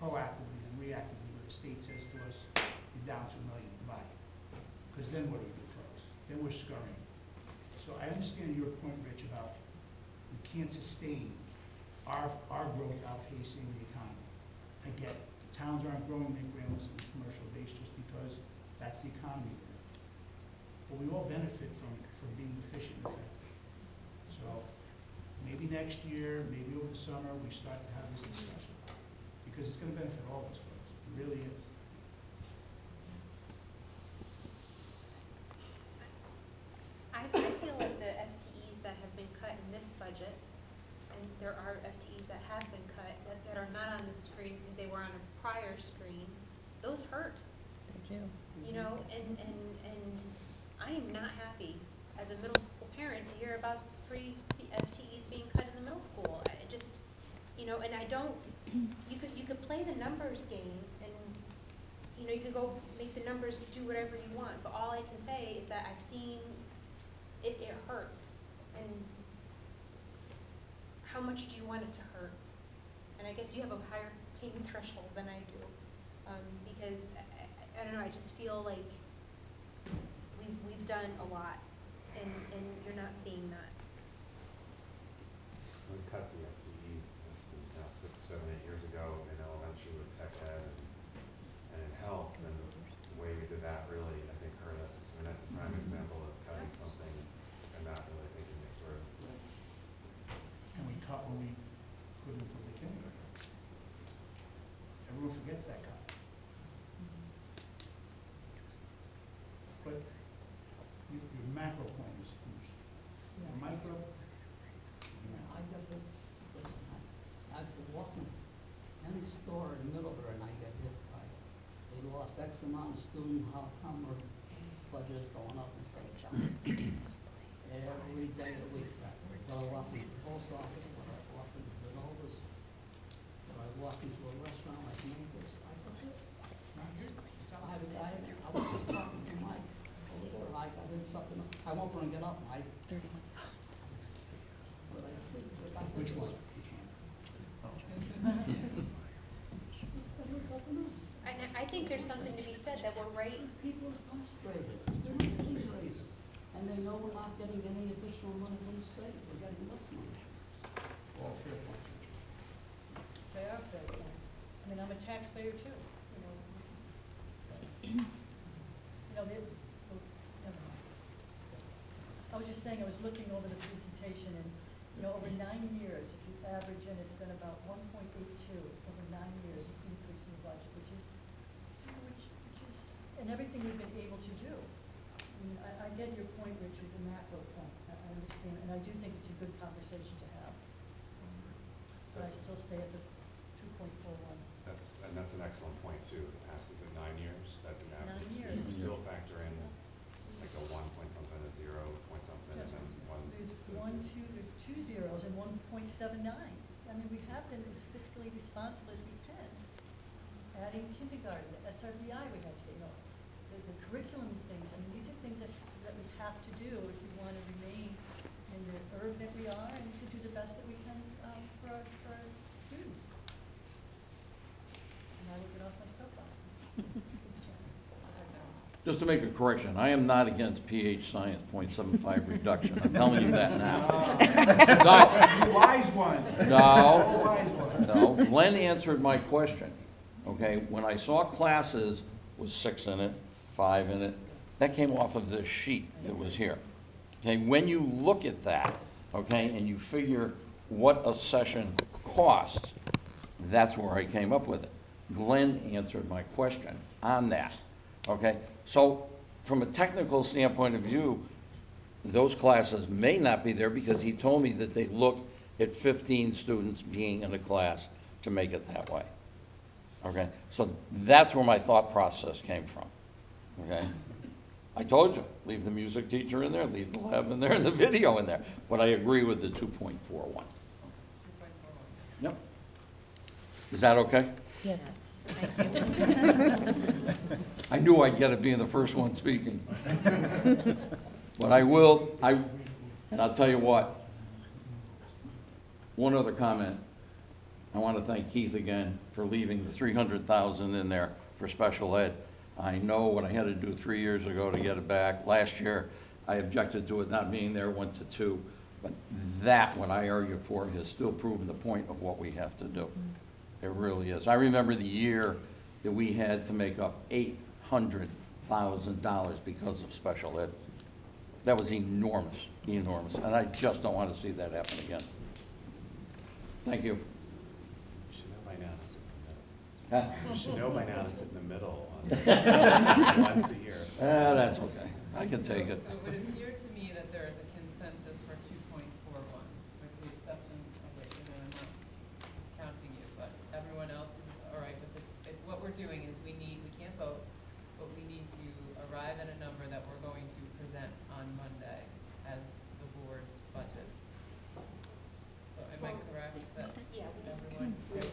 proactively than reactively, where the state says to us, you're down to $1 million, goodbye. Because then what do we do, folks? Then we're scurrying. So I understand your point, Rich, about we can't sustain our growth outpacing the economy. I get it. The towns aren't growing their grand list in the commercial base just because that's the economy we're in. But we all benefit from being efficient and effective. So maybe next year, maybe over the summer, we start to have this discussion. Because it's going to benefit all of us, folks. It really is. I feel like the FTEs that have been cut in this budget, and there are FTEs that have been cut that are not on the screen because they were on a prior screen, those hurt. They do. And I am not happy as a middle school parent to hear about 3 FTEs being cut in the middle school. I just, and I don't, you could play the numbers game and, you could go make the numbers do whatever you want, but all I can say is that I've seen it hurts. And how much do you want it to hurt? And I guess you have a higher pain threshold than I do, because I don't know, I just feel like we've done a lot, and you're not seeing that. We cut the FTEs, now 6, 7, 8 years ago in elementary with tech ed and in health, and the way we did that really, I think, hurt us. And that's a prime example of cutting something and not really thinking it through. And we cut when we couldn't for the kindergarten. Everyone forgets that cut. But your macro point is huge. Your micro, I got the, listen, I've been walking any store in Middlebury and I get hit by, we lost X amount of students, how come our budget is going up instead of down? Every day of the week, when I walk into the post office, when I walk into the Novus, when I walk into a restaurant like Naples, I forget. I was just talking to Mike, I did something, I won't bring it up, but which one? I think there's something to be said that we're right. People are frustrated, they're not getting raises, and they know we're not getting any additional money from the state, we're getting less money. All fair points. They are fair points. I mean, I'm a taxpayer too, you know. You know, there's, well, never mind. I was just saying, I was looking over the presentation and, you know, over 9 years, if you average in, it's been about 1.82 over 9 years of increase in the budget, which is, you know, which is, and everything we've been able to do. I mean, I get your point, Richard, the macro point, I understand, and I do think it's a good conversation to have. But I still stay at the 2.41. That's an excellent point too. The past is at 9 years. That an 9 average. years. You still factor in like a 1 point something, a 0 point something, and then one. There's two zeros and 1.79. I mean, we have been as fiscally responsible as we can. Adding kindergarten, the SRBI we had to, you know, the curriculum things. I mean, these are things that we have to do if we want to remain in the urb that we are and to do the best that we can for our students. And I will get off my soapboxes. Just to make a correction, I am not against PH Science .75 reduction. I'm telling you that now. You wise one. No, Wise one. no. Glenn answered my question, okay? When I saw classes with 6 in it, 5 in it, that came off of this sheet that was here. Okay, when you look at that, okay, and you figure what a session costs, that's where I came up with it. Glenn answered my question on that, okay? So from a technical standpoint of view, those classes may not be there because he told me that they look at 15 students being in a class to make it that way, okay? So that's where my thought process came from, okay? I told you, leave the music teacher in there, leave the lab in there, and the video in there. But I agree with the 2.41. 2.41. Yep. Is that okay? Yes. I knew I'd get it being the first one speaking. But and I'll tell you what, one other comment. I want to thank Keith again for leaving the 300,000 in there for special ed. I know what I had to do 3 years ago to get it back. Last year, I objected to it not being there, went to 2. But that, what I argue for, has still proven the point of what we have to do. It really is. I remember the year that we had to make up $800,000 because of special ed. That was enormous, enormous. And I just don't want to see that happen again. Thank you. You should know by now to sit in the middle. Huh? You should know by now to sit in the middle on once a year. So. That's okay. I can take it. So it would appear to me that there is a consensus for 2.41, with the exception of which, and I'm not counting you, but everyone else is all right with it. What we're doing is we can't vote, but we need to arrive at a number that we're going to present on Monday as the board's budget. So am I correct that Yeah. everyone? The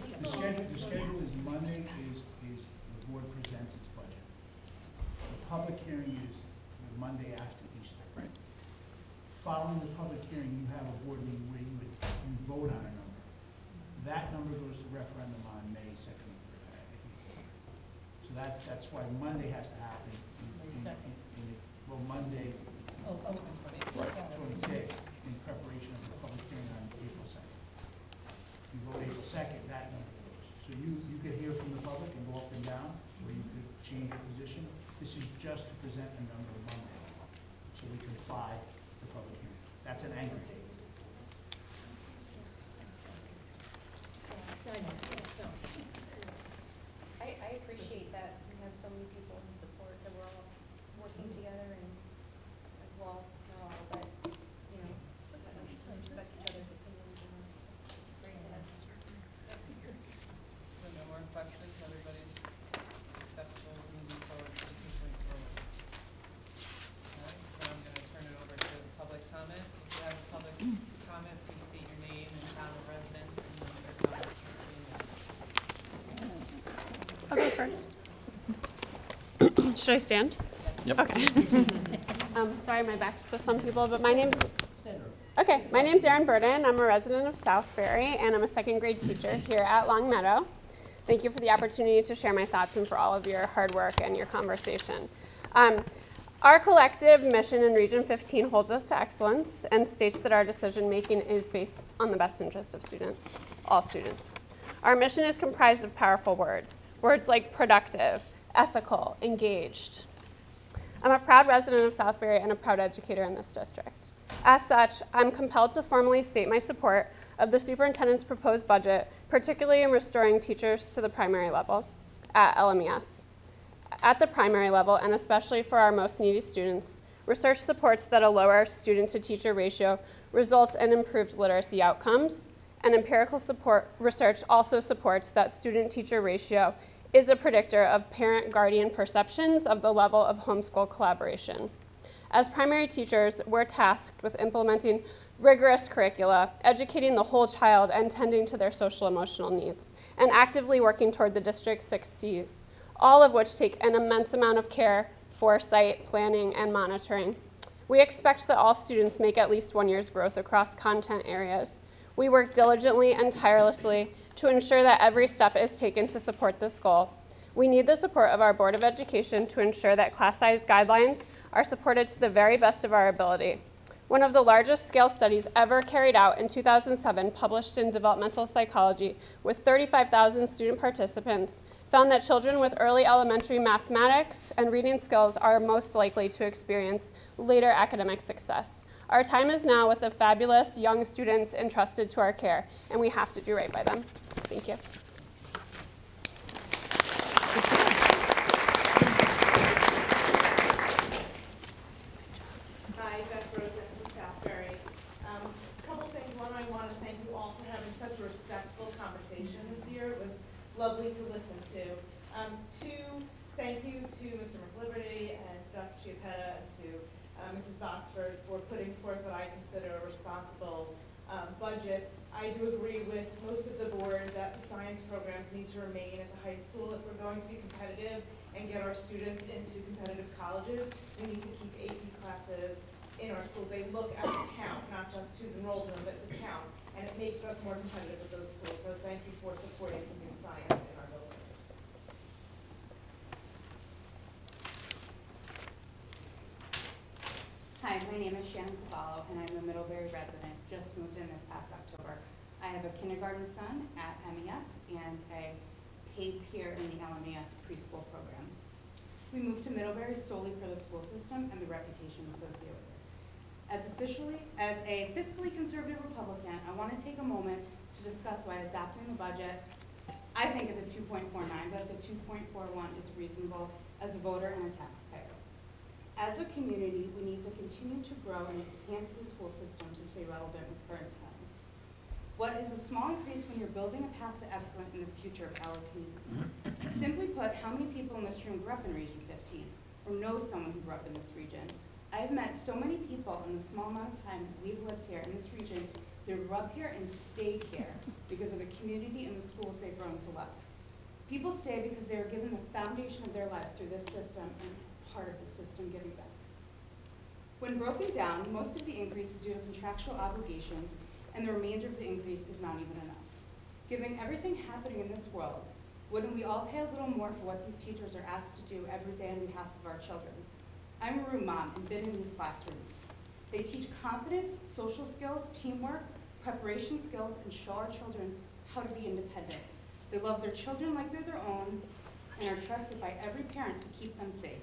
schedule is Monday is the board presents its budget. The public hearing is the Monday after Easter. Right. Following the public hearing, you have a board meeting where you vote on a number. That number goes to referendum on May 2nd or 3rd, I think. So that's why Monday has to happen. May 2nd. Well, Monday, Oh, okay. Right. 26th, in preparation of the public hearing on April 2nd. You vote April 2nd, that number goes. So you could hear from the public and go up and down, or you could change your position. This is just to present a number Monday, so we can apply the public hearing. That's an anchor. I appreciate that we have so many people in support, that we're all working together and, well, not all, but, you know, respect each other's opinions, and it's great to have. So no more questions, everybody's acceptable moving forward to 2.4. All right, so I'm gonna turn it over to public comment. If you have a public comment, please state your name and town of residence and limit your comments to 3 minutes. I'll go first. Should I stand? Yep. Okay. Sorry, my back's to some people, but my name's Erin Burden. I'm a resident of Southbury, and I'm a second grade teacher here at Long Meadow. Thank you for the opportunity to share my thoughts and for all of your hard work and your conversation. Our collective mission in Region 15 holds us to excellence and states that our decision making is based on the best interest of students, all students. Our mission is comprised of powerful words like productive, ethical, engaged. I'm a proud resident of Southbury and a proud educator in this district. As such, I'm compelled to formally state my support of the superintendent's proposed budget, particularly in restoring teachers to the primary level at LMES. At the primary level, and especially for our most needy students, research supports that a lower student-to-teacher ratio results in improved literacy outcomes, and empirical research also supports that student-teacher ratio is a predictor of parent-guardian perceptions of the level of homeschool collaboration. As primary teachers, we're tasked with implementing rigorous curricula, educating the whole child and tending to their social-emotional needs, and actively working toward the district's 6 C's, all of which take an immense amount of care, foresight, planning, and monitoring. We expect that all students make at least 1 year's growth across content areas. We work diligently and tirelessly to ensure that every step is taken to support this goal. We need the support of our Board of Education to ensure that class size guidelines are supported to the very best of our ability. One of the largest scale studies ever carried out in 2007, published in Developmental Psychology with 35,000 student participants, found that children with early elementary mathematics and reading skills are most likely to experience later academic success. Our time is now with the fabulous young students entrusted to our care, and we have to do right by them. Thank you. Hi, Beth Rosen from Southbury. A couple things. One, I want to thank you all for having such a respectful conversation this year. It was lovely to listen to. Two, thank you to Mr. McLiberty and to Dr. Chiappetta and to Mrs. Botsford for putting forth what I consider a responsible budget. I do agree with most of the board that the science programs need to remain at the high school. If we're going to be competitive and get our students into competitive colleges, we need to keep AP classes in our schools. They look at the count, not just who's enrolled in them, but the count, and it makes us more competitive with those schools. So thank you for supporting keeping science in our buildings. Hi, my name is Shannon Cavallo, and I'm a Middlebury resident, just moved in this past October. I have a kindergarten son at MES and a paid peer in the LMES preschool program. We moved to Middlebury solely for the school system and the reputation associated with it. As a fiscally conservative Republican, I want to take a moment to discuss why adopting the budget, I think at the 2.49, but at the 2.41 is reasonable as a voter and a taxpayer. As a community, we need to continue to grow and enhance the school system to stay relevant with current trends. What is a small increase when you're building a path to excellence in the future of our community? Simply put, how many people in this room grew up in Region 15 or know someone who grew up in this region? I've met so many people in the small amount of time we've lived here in this region that grew up here and stayed here because of the community and the schools they've grown to love. People stay because they are given the foundation of their lives through this system and part of the system giving back. When broken down, most of the increase is due to contractual obligations, and the remainder of the increase is not even enough. Given everything happening in this world, wouldn't we all pay a little more for what these teachers are asked to do every day on behalf of our children? I'm a room mom and been in these classrooms. They teach confidence, social skills, teamwork, preparation skills, and show our children how to be independent. They love their children like they're their own and are trusted by every parent to keep them safe.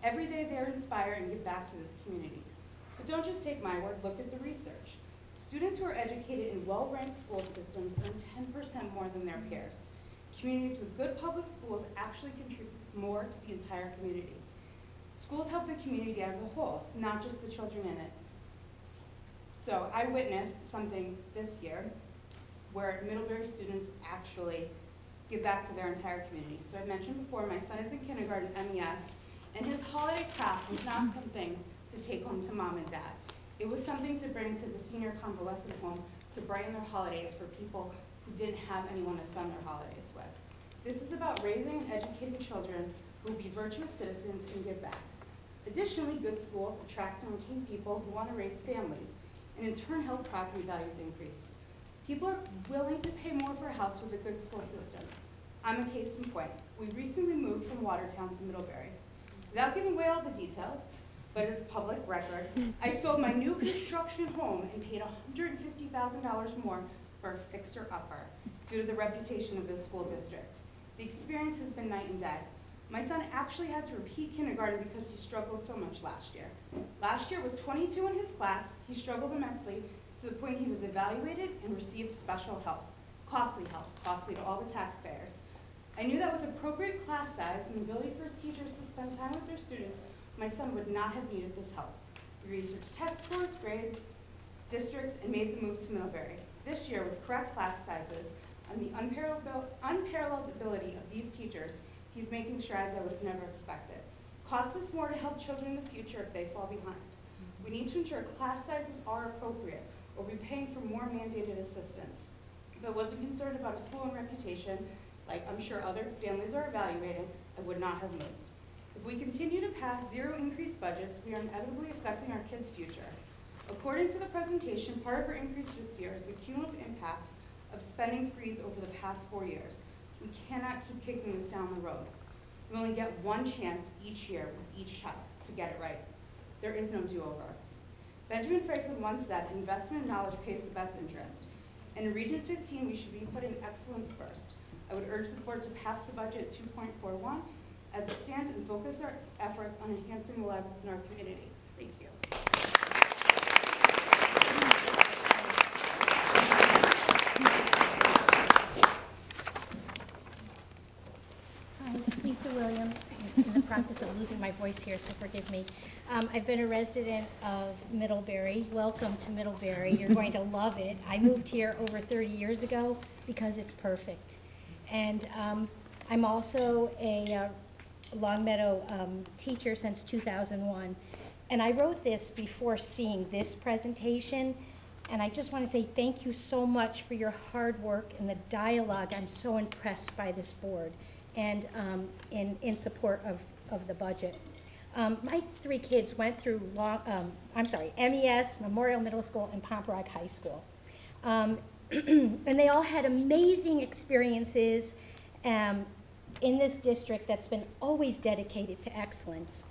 Every day they are inspired and give back to this community. But don't just take my word, look at the research. Students who are educated in well-ranked school systems earn 10% more than their peers. Communities with good public schools actually contribute more to the entire community. Schools help the community as a whole, not just the children in it. So I witnessed something this year where Middlebury students actually give back to their entire community. So I mentioned before, my son is in kindergarten, MES, and his holiday craft was not something to take home to mom and dad. It was something to bring to the senior convalescent home to brighten their holidays for people who didn't have anyone to spend their holidays with. This is about raising and educating children who will be virtuous citizens and give back. Additionally, good schools attract and retain people who want to raise families, and in turn help property values increase. People are willing to pay more for a house with a good school system. I'm a case in point. We recently moved from Watertown to Middlebury. Without giving away all the details, but it's public record, I sold my new construction home and paid $150,000 more for a fixer-upper due to the reputation of this school district. The experience has been night and day. My son actually had to repeat kindergarten because he struggled so much last year. Last year, with 22 in his class, he struggled immensely to the point he was evaluated and received special help, costly to all the taxpayers. I knew that with appropriate class size and the ability for his teachers to spend time with their students, my son would not have needed this help. We researched test scores, grades, districts, and made the move to Middlebury. This year, with correct class sizes and the unparalleled ability of these teachers, he's making strides I would have never expected. Costs us more to help children in the future if they fall behind. We need to ensure class sizes are appropriate, or we're paying for more mandated assistance. If I wasn't concerned about a school and reputation, like I'm sure other families are evaluating, I would not have moved. If we continue to pass zero increase budgets, we are inevitably affecting our kids' future. According to the presentation, part of our increase this year is the cumulative impact of spending freeze over the past 4 years. We cannot keep kicking this down the road. We only get one chance each year with each child to get it right. There is no do-over. Benjamin Franklin once said, investment in knowledge pays the best interest. And in Region 15, we should be putting excellence first. I would urge the board to pass the budget 2.41 as it stands and focus our efforts on enhancing the lives in our community. Thank you. Hi, Lisa Williams. I'm in the process of losing my voice here, so forgive me. I've been a resident of Middlebury. Welcome to Middlebury. You're going to love it. I moved here over 30 years ago because it's perfect. And I'm also a Longmeadow teacher since 2001. And I wrote this before seeing this presentation. And I just want to say thank you so much for your hard work and the dialogue. I'm so impressed by this board and in support of the budget. My 3 kids went through MES, Memorial Middle School, and Pomperaug High School. And they all had amazing experiences in this district that's been always dedicated to excellence.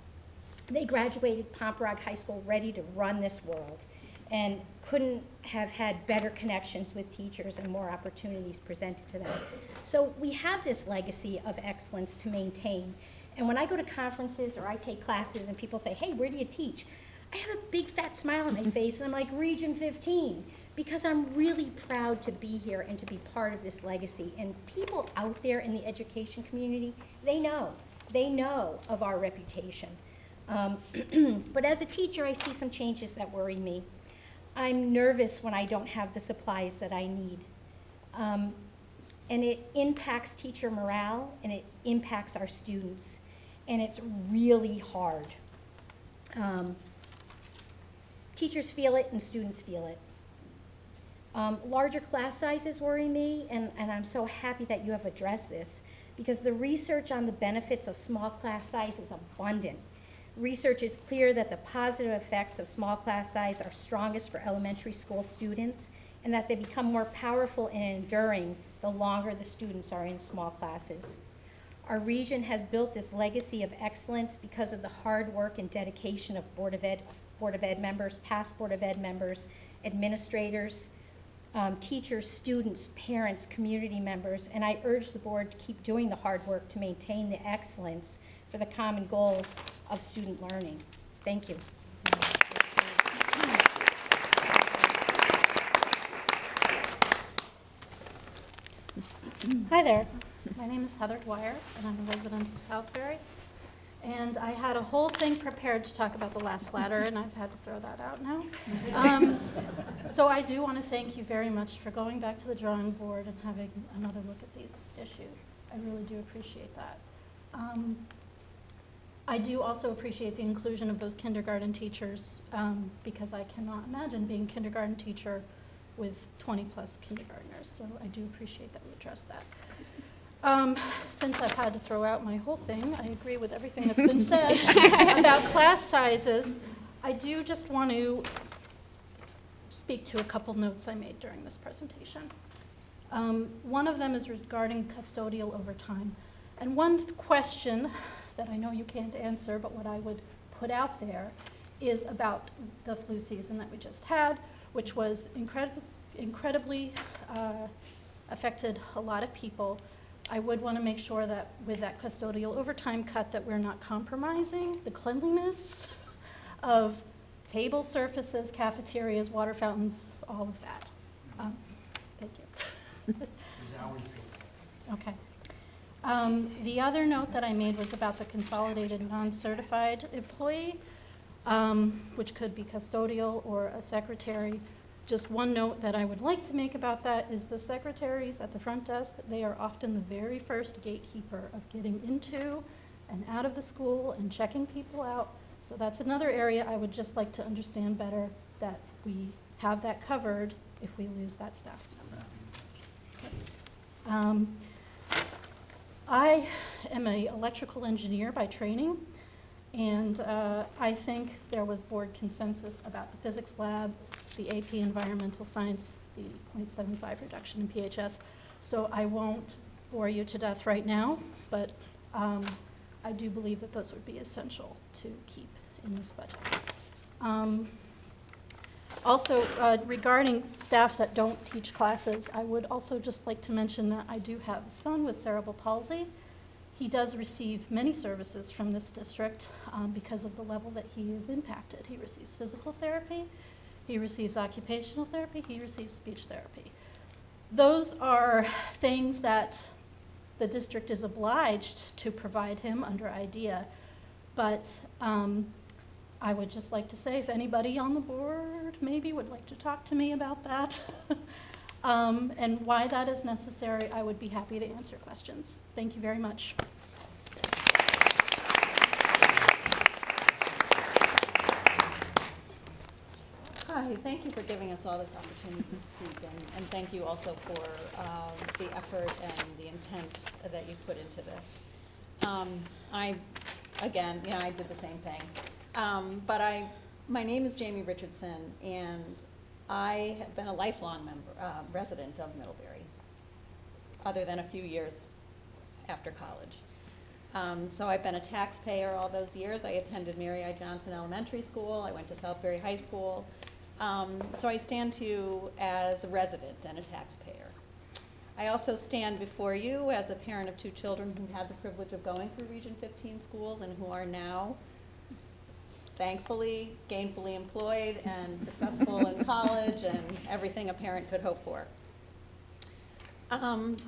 They graduated Pomperaug High School ready to run this world and couldn't have had better connections with teachers and more opportunities presented to them. So we have this legacy of excellence to maintain. And when I go to conferences or I take classes and people say, hey, where do you teach? I have a big fat smile on my face and I'm like, Region 15, because I'm really proud to be here and to be part of this legacy. And people out there in the education community, they know of our reputation. But as a teacher, I see some changes that worry me. I'm nervous when I don't have the supplies that I need. And it impacts teacher morale and it impacts our students. And it's really hard. Teachers feel it and students feel it. Larger class sizes worry me, and I'm so happy that you have addressed this, because the research on the benefits of small class size is abundant. Research is clear that the positive effects of small class size are strongest for elementary school students, and that they become more powerful and enduring the longer the students are in small classes. Our region has built this legacy of excellence because of the hard work and dedication of Board of Ed members, past Board of Ed members, administrators, teachers, students, parents, community members, and I urge the board to keep doing the hard work to maintain the excellence for the common goal of student learning. Thank you. Hi there. My name is Heather Dwyer, and I'm a resident of Southbury. And I had a whole thing prepared to talk about the last ladder, and I've had to throw that out now. So I do want to thank you very much for going back to the drawing board and having another look at these issues. I really do appreciate that. I do also appreciate the inclusion of those kindergarten teachers because I cannot imagine being a kindergarten teacher with 20-plus kindergartners, so I do appreciate that we address that. Since I've had to throw out my whole thing, I agree with everything that's been said about class sizes. I do just want to speak to a couple notes I made during this presentation. One of them is regarding custodial overtime. And one question that I know you can't answer, but what I would put out there is about the flu season that we just had, which was incredibly affected a lot of people. I would want to make sure that with that custodial overtime cut that we're not compromising the cleanliness of table surfaces, cafeterias, water fountains, all of that. Thank you. Okay. The other note that I made was about the consolidated non-certified employee, which could be custodial or a secretary. Just one note that I would like to make about that is the secretaries at the front desk, they are often the very first gatekeeper of getting into and out of the school and checking people out. So that's another area I would just like to understand better, that we have that covered if we lose that staff member. I am an electrical engineer by training, and I think there was board consensus about the physics lab, the AP Environmental Science, the 0.75 reduction in PHS. So I won't bore you to death right now, but I do believe that those would be essential to keep in this budget. Also, regarding staff that don't teach classes, I would also just like to mention that I do have a son with cerebral palsy. He does receive many services from this district because of the level that he is impacted. He receives physical therapy, he receives occupational therapy, he receives speech therapy. Those are things that the district is obliged to provide him under IDEA, but I would just like to say if anybody on the board maybe would like to talk to me about that and why that is necessary, I would be happy to answer questions. Thank you very much. Hi, thank you for giving us all this opportunity to speak, and thank you also for the effort and the intent that you put into this. I did the same thing. My name is Jamie Richardson, and I have been a lifelong resident of Middlebury, other than a few years after college. So I've been a taxpayer all those years. I attended Mary I. Johnson Elementary School. I went to Southbury High School. So I stand to you as a resident and a taxpayer. I also stand before you as a parent of 2 children who had the privilege of going through Region 15 schools and who are now, thankfully, gainfully employed and successful in college and everything a parent could hope for.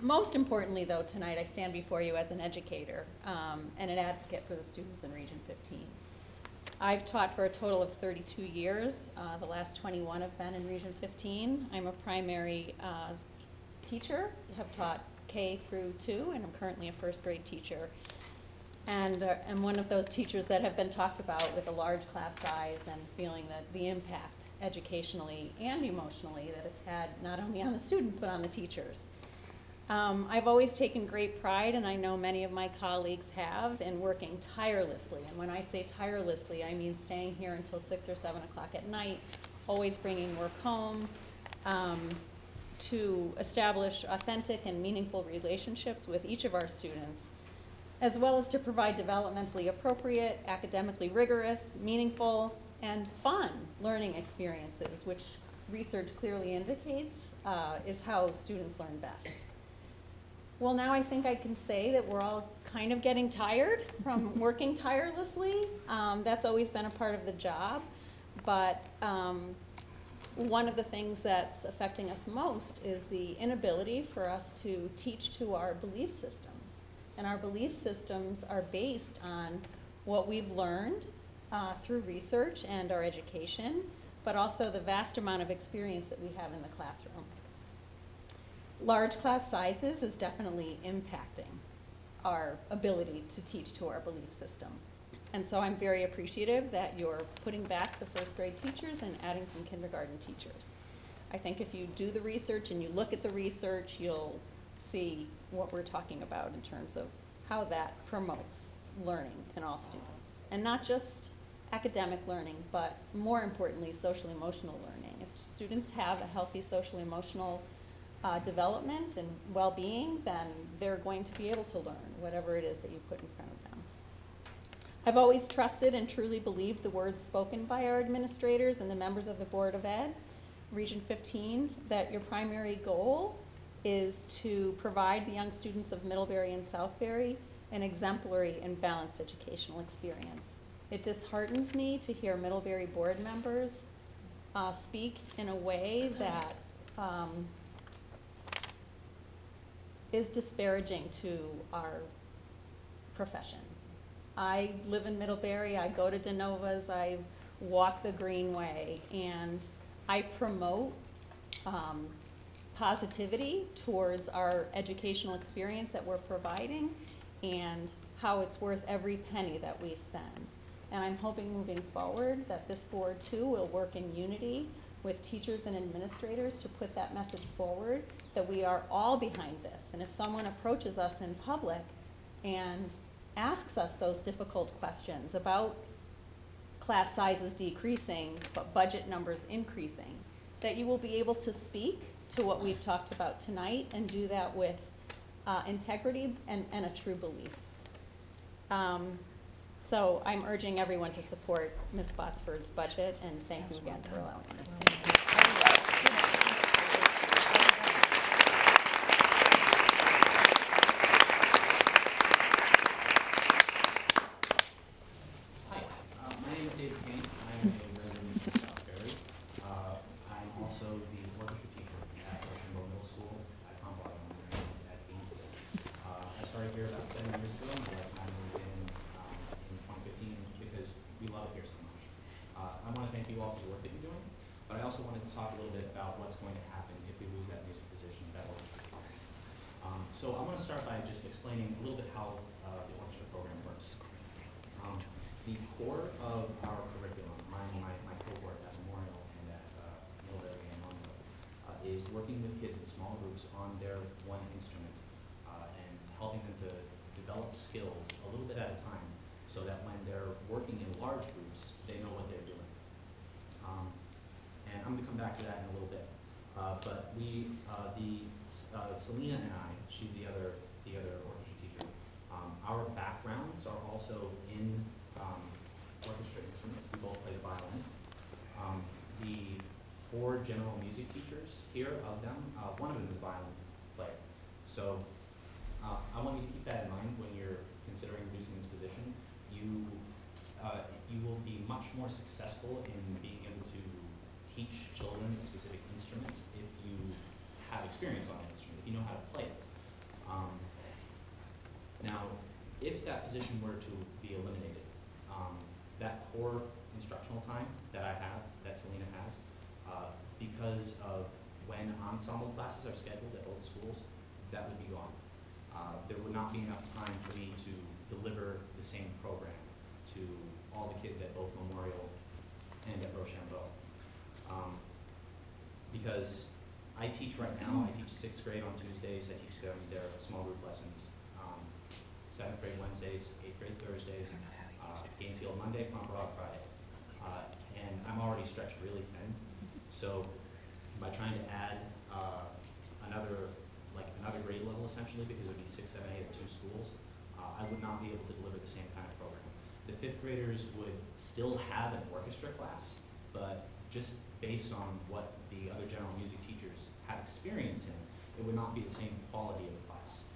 Most importantly, though, tonight I stand before you as an educator and an advocate for the students in Region 15. I've taught for a total of 32 years. The last 21 have been in Region 15. I'm a primary teacher, have taught K through 2, and I'm currently a first grade teacher. And I'm one of those teachers that have been talked about with a large class size and feeling that the impact educationally and emotionally that it's had not only on the students but on the teachers. I've always taken great pride, and I know many of my colleagues have, in working tirelessly. And when I say tirelessly, I mean staying here until 6 or 7 o'clock at night, always bringing work home, to establish authentic and meaningful relationships with each of our students, as well as to provide developmentally appropriate, academically rigorous, meaningful, and fun learning experiences, which research clearly indicates is how students learn best. Well, now I think I can say that we're all kind of getting tired from working tirelessly. That's always been a part of the job, but one of the things that's affecting us most is the inability for us to teach to our belief systems. And our belief systems are based on what we've learned through research and our education, but also the vast amount of experience that we have in the classroom. Large class sizes is definitely impacting our ability to teach to our belief system. And so I'm very appreciative that you're putting back the first grade teachers and adding some kindergarten teachers. I think if you do the research and you look at the research, you'll see what we're talking about in terms of how that promotes learning in all students. And not just academic learning, but more importantly, social emotional learning. If students have a healthy social emotional development and well-being, then they're going to be able to learn whatever it is that you put in front of them. I've always trusted and truly believed the words spoken by our administrators and the members of the Board of Ed, Region 15, that your primary goal is to provide the young students of Middlebury and Southbury an exemplary and balanced educational experience. It disheartens me to hear Middlebury board members speak in a way that is disparaging to our profession. I live in Middlebury, I go to De Novas, I walk the Greenway, and I promote positivity towards our educational experience that we're providing and how it's worth every penny that we spend. And I'm hoping moving forward that this board too will work in unity with teachers and administrators to put that message forward, that we are all behind this. And if someone approaches us in public and asks us those difficult questions about class sizes decreasing, but budget numbers increasing, that you will be able to speak to what we've talked about tonight and do that with integrity and a true belief. So I'm urging everyone to support Ms. Botsford's budget, and thank you again for allowing me. My name is David Kane. I am a resident of Southbury. I'm also the orchestra teacher at Rochambeau Middle School at Pompano at Gainesville. I started here about 7 years ago. My wife and I moved in 2015 because we love it here so much. I want to thank you all for the work that you're doing, but I also wanted to talk a little bit about what's going to happen if we lose that music position, that orchestra program. So I want to start by just explaining a little bit how the orchestra program works. The core of our curriculum, my cohort at Memorial and at Middlebury and Monroe, is working with kids in small groups on their one instrument and helping them to develop skills a little bit at a time so that when they're working in large groups, they know what they're doing. And I'm going to come back to that in a little bit. But Selena and I, she's the other orchestra teacher, our backgrounds are also in orchestra instruments. We both play the violin. The 4 general music teachers here, of them, one of them is a violin player. So I want you to keep that in mind when you're considering reducing this position. You will be much more successful in being able to teach children a specific instrument if you have experience on an instrument, if you know how to play it. Now, if that position were to be eliminated, that core instructional time that I have, that Selena has, because of when ensemble classes are scheduled at both schools, that would be gone. There would not be enough time for me to deliver the same program to all the kids at both Memorial and at Rochambeau. Because I teach right now, I teach 6th grade on Tuesdays, I teach them their small group lessons. 7th grade Wednesdays, 8th grade Thursdays, Gamefield Monday, Cromwell Friday. And I'm already stretched really thin. So by trying to add another grade level essentially, because it would be 6, 7, 8 at 2 schools, I would not be able to deliver the same kind of program. The 5th graders would still have an orchestra class, but just based on what the other general music teachers have experience in, it would not be the same quality of class.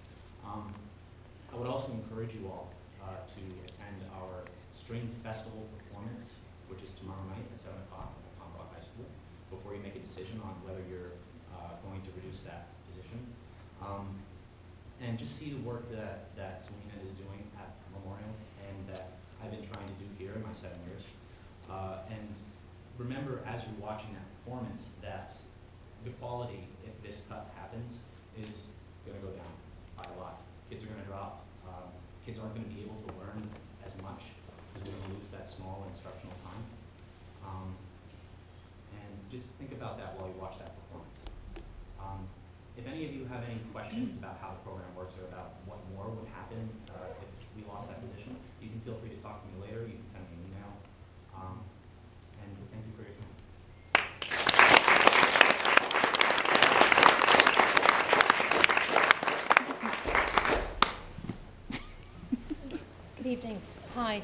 I would also encourage you all to attend our String Festival performance, which is tomorrow night at 7 o'clock at Pompano High School. before you make a decision on whether you're going to reduce that position. And just see the work that Selena is doing at Memorial and that I've been trying to do here in my 7 years. And remember, as you're watching that performance, that the quality, if this cut happens, is going to go down by a lot. Kids are going to drop. Kids aren't going to be able to learn as much because we're going to lose that small instructional time. And just think about that while you watch that performance. If any of you have any questions about how the program works or about what more would happen if we lost that position, you can feel free to talk to me later. You can send me an email. And thank you for your time. Good evening. Hi,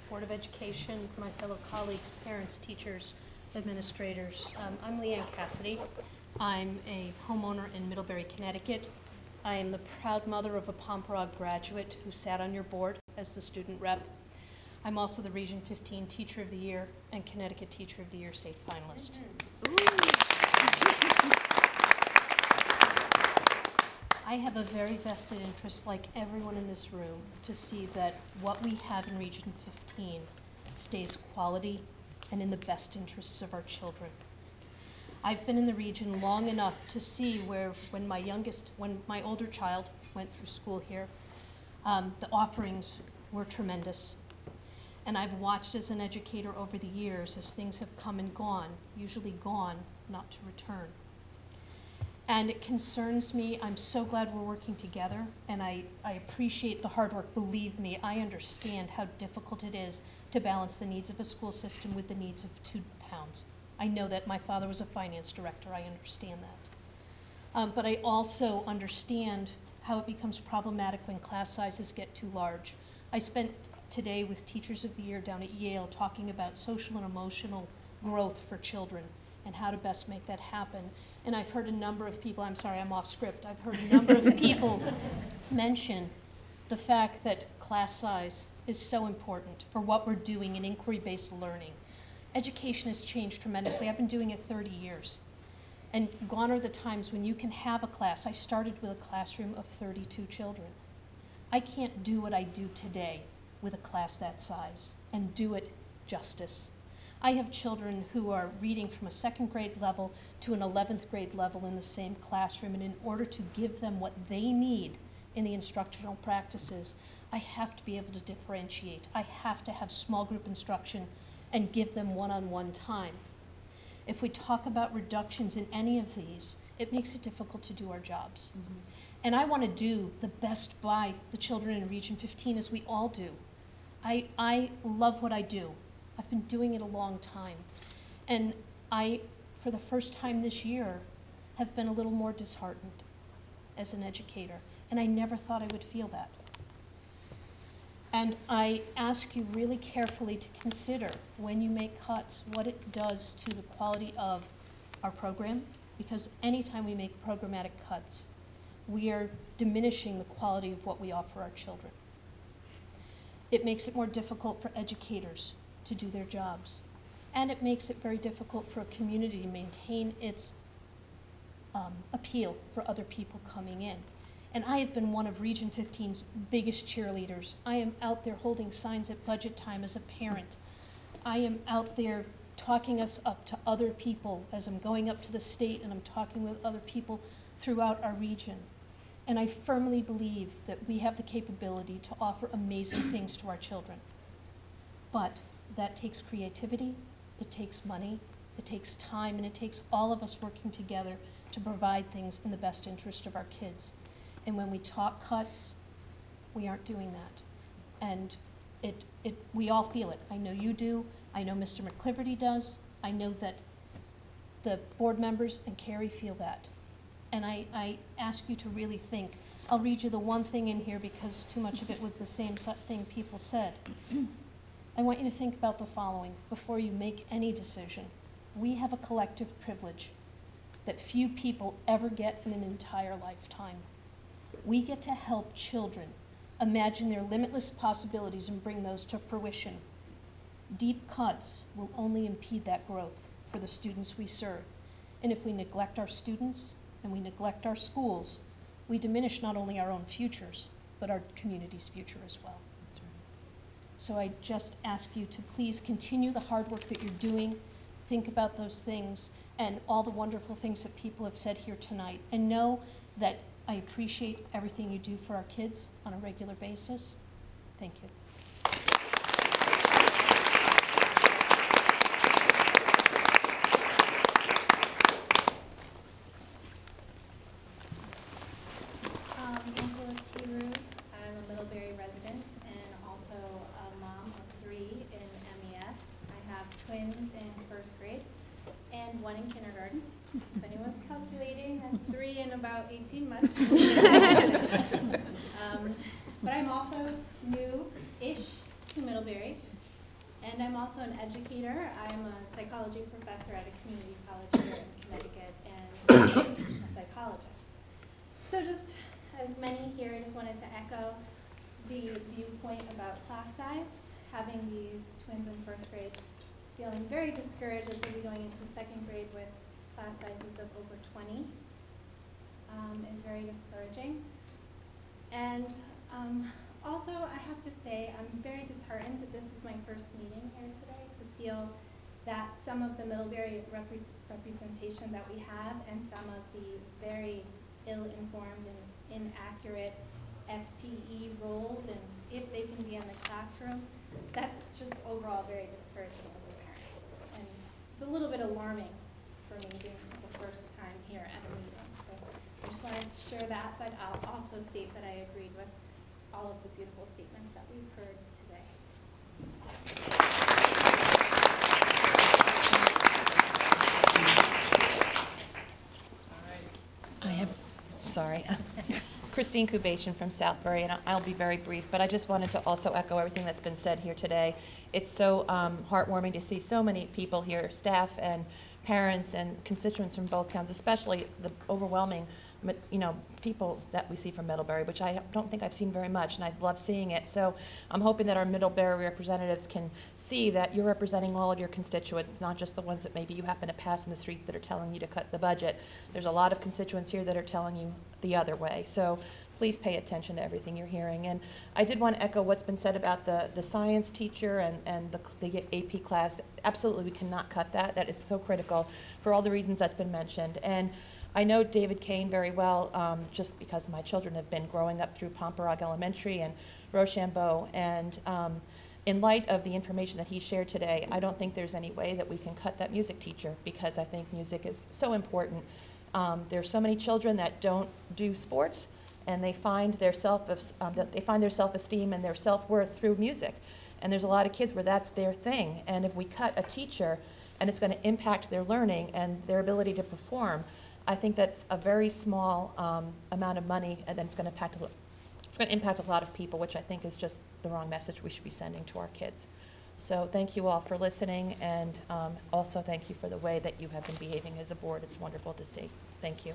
Board of Education, my fellow colleagues, parents, teachers, administrators. I'm Leanne Cassidy. I'm a homeowner in Middlebury, Connecticut. I am the proud mother of a Pomperog graduate who sat on your board as the student rep. I'm also the Region 15 Teacher of the Year and Connecticut Teacher of the Year state finalist. I have a very vested interest, like everyone in this room, to see that what we have in Region 15 stays quality and in the best interests of our children. I've been in the region long enough to see where, when my older child went through school here, the offerings were tremendous. And I've watched as an educator over the years as things have come and gone, usually gone, not to return. And it concerns me. I'm so glad we're working together, and I appreciate the hard work. Believe me, I understand how difficult it is to balance the needs of a school system with the needs of 2 towns. I know that. My father was a finance director. I understand that. But I also understand how it becomes problematic when class sizes get too large. I spent today with Teachers of the Year down at Yale talking about social and emotional growth for children and how to best make that happen. And I've heard a number of people, I'm sorry, I'm off script, I've heard a number of people mention the fact that class size is so important for what we're doing in inquiry-based learning. Education has changed tremendously. I've been doing it 30 years. And gone are the times when you can have a class. I started with a classroom of 32 children. I can't do what I do today with a class that size and do it justice. I have children who are reading from a 2nd grade level to an 11th grade level in the same classroom, and in order to give them what they need in the instructional practices, I have to be able to differentiate. I have to have small group instruction and give them one-on-one time. If we talk about reductions in any of these, it makes it difficult to do our jobs. And I want to do the best by the children in Region 15, as we all do. I love what I do. I've been doing it a long time. And I, for the first time this year, have been a little more disheartened as an educator. And I never thought I would feel that. And I ask you really carefully to consider, when you make cuts, what it does to the quality of our program, because anytime we make programmatic cuts, we are diminishing the quality of what we offer our children. It makes it more difficult for educators to do their jobs. And it makes it very difficult for a community to maintain its appeal for other people coming in. And I have been one of Region 15's biggest cheerleaders. I am out there holding signs at budget time as a parent. I am out there talking us up to other people as I'm going up to the state, and I'm talking with other people throughout our region. And I firmly believe that we have the capability to offer amazing things to our children. But that takes creativity, it takes money, it takes time, and it takes all of us working together to provide things in the best interest of our kids. And when we talk cuts, we aren't doing that. And we all feel it. I know you do. I know Mr. McCliverty does. I know that the board members and Carrie feel that. And I ask you to really think. I'll read you the one thing in here because too much of it was the same thing people said. I want you to think about the following before you make any decision. We have a collective privilege that few people ever get in an entire lifetime. We get to help children imagine their limitless possibilities and bring those to fruition. Deep cuts will only impede that growth. for the students we serve. And if we neglect our students and we neglect our schools, we diminish not only our own futures, but our community's future as well. So I just ask you to please continue the hard work that you're doing, think about those things and all the wonderful things that people have said here tonight, and know that I appreciate everything you do for our kids on a regular basis. Thank you. Angela T. Rude. I'm a Middlebury resident and also a mom of 3 in MES. I have twins in first grade and 1 in kindergarten. If anyone's calculating, that's 3 in about 18 months. But I'm also new-ish to Middlebury, and I'm also an educator. I'm a psychology professor at a community college here in Connecticut and a psychologist. So just as many here, I just wanted to echo the viewpoint about class size. Having these twins in first grade, feeling very discouraged as they'll be going into second grade with class sizes of over 20 is very discouraging. And also, I have to say, I'm very disheartened that this is my first meeting here today to feel that some of the Middlebury representation that we have and some of the very ill-informed and inaccurate FTE roles and if they can be in the classroom, that's just overall very discouraging as a parent. And it's a little bit alarming for me being the first time here at a meeting. So I just wanted to share that, but I'll also state that I agreed with all of the beautiful statements that we've heard today. Sorry. Christine Kubation from Southbury, and I'll be very brief, but I just wanted to also echo everything that's been said here today. It's so heartwarming to see so many people here, staff and parents and constituents from both towns, especially the overwhelming people that we see from Middlebury, which I don't think I've seen very much, and I love seeing it. So I'm hoping that our Middlebury representatives can see that you're representing all of your constituents, not just the ones that maybe you happen to pass in the streets that are telling you to cut the budget. There's a lot of constituents here that are telling you the other way. So please pay attention to everything you're hearing. And I did want to echo what's been said about the science teacher and the AP class. Absolutely, we cannot cut that. That is so critical for all the reasons that's been mentioned. And I know David Kane very well just because my children have been growing up through Pomperog Elementary and Rochambeau. And in light of the information that he shared today, I don't think there's any way that we can cut that music teacher because I think music is so important. There are so many children that don't do sports, and they find their self-esteem and their self-worth through music. And there's a lot of kids where that's their thing. And if we cut a teacher, and it's going to impact their learning and their ability to perform, I think that's a very small amount of money, and then it's going to impact a lot of people, which I think is just the wrong message we should be sending to our kids. So thank you all for listening, and also thank you for the way that you have been behaving as a board. It's wonderful to see. Thank you.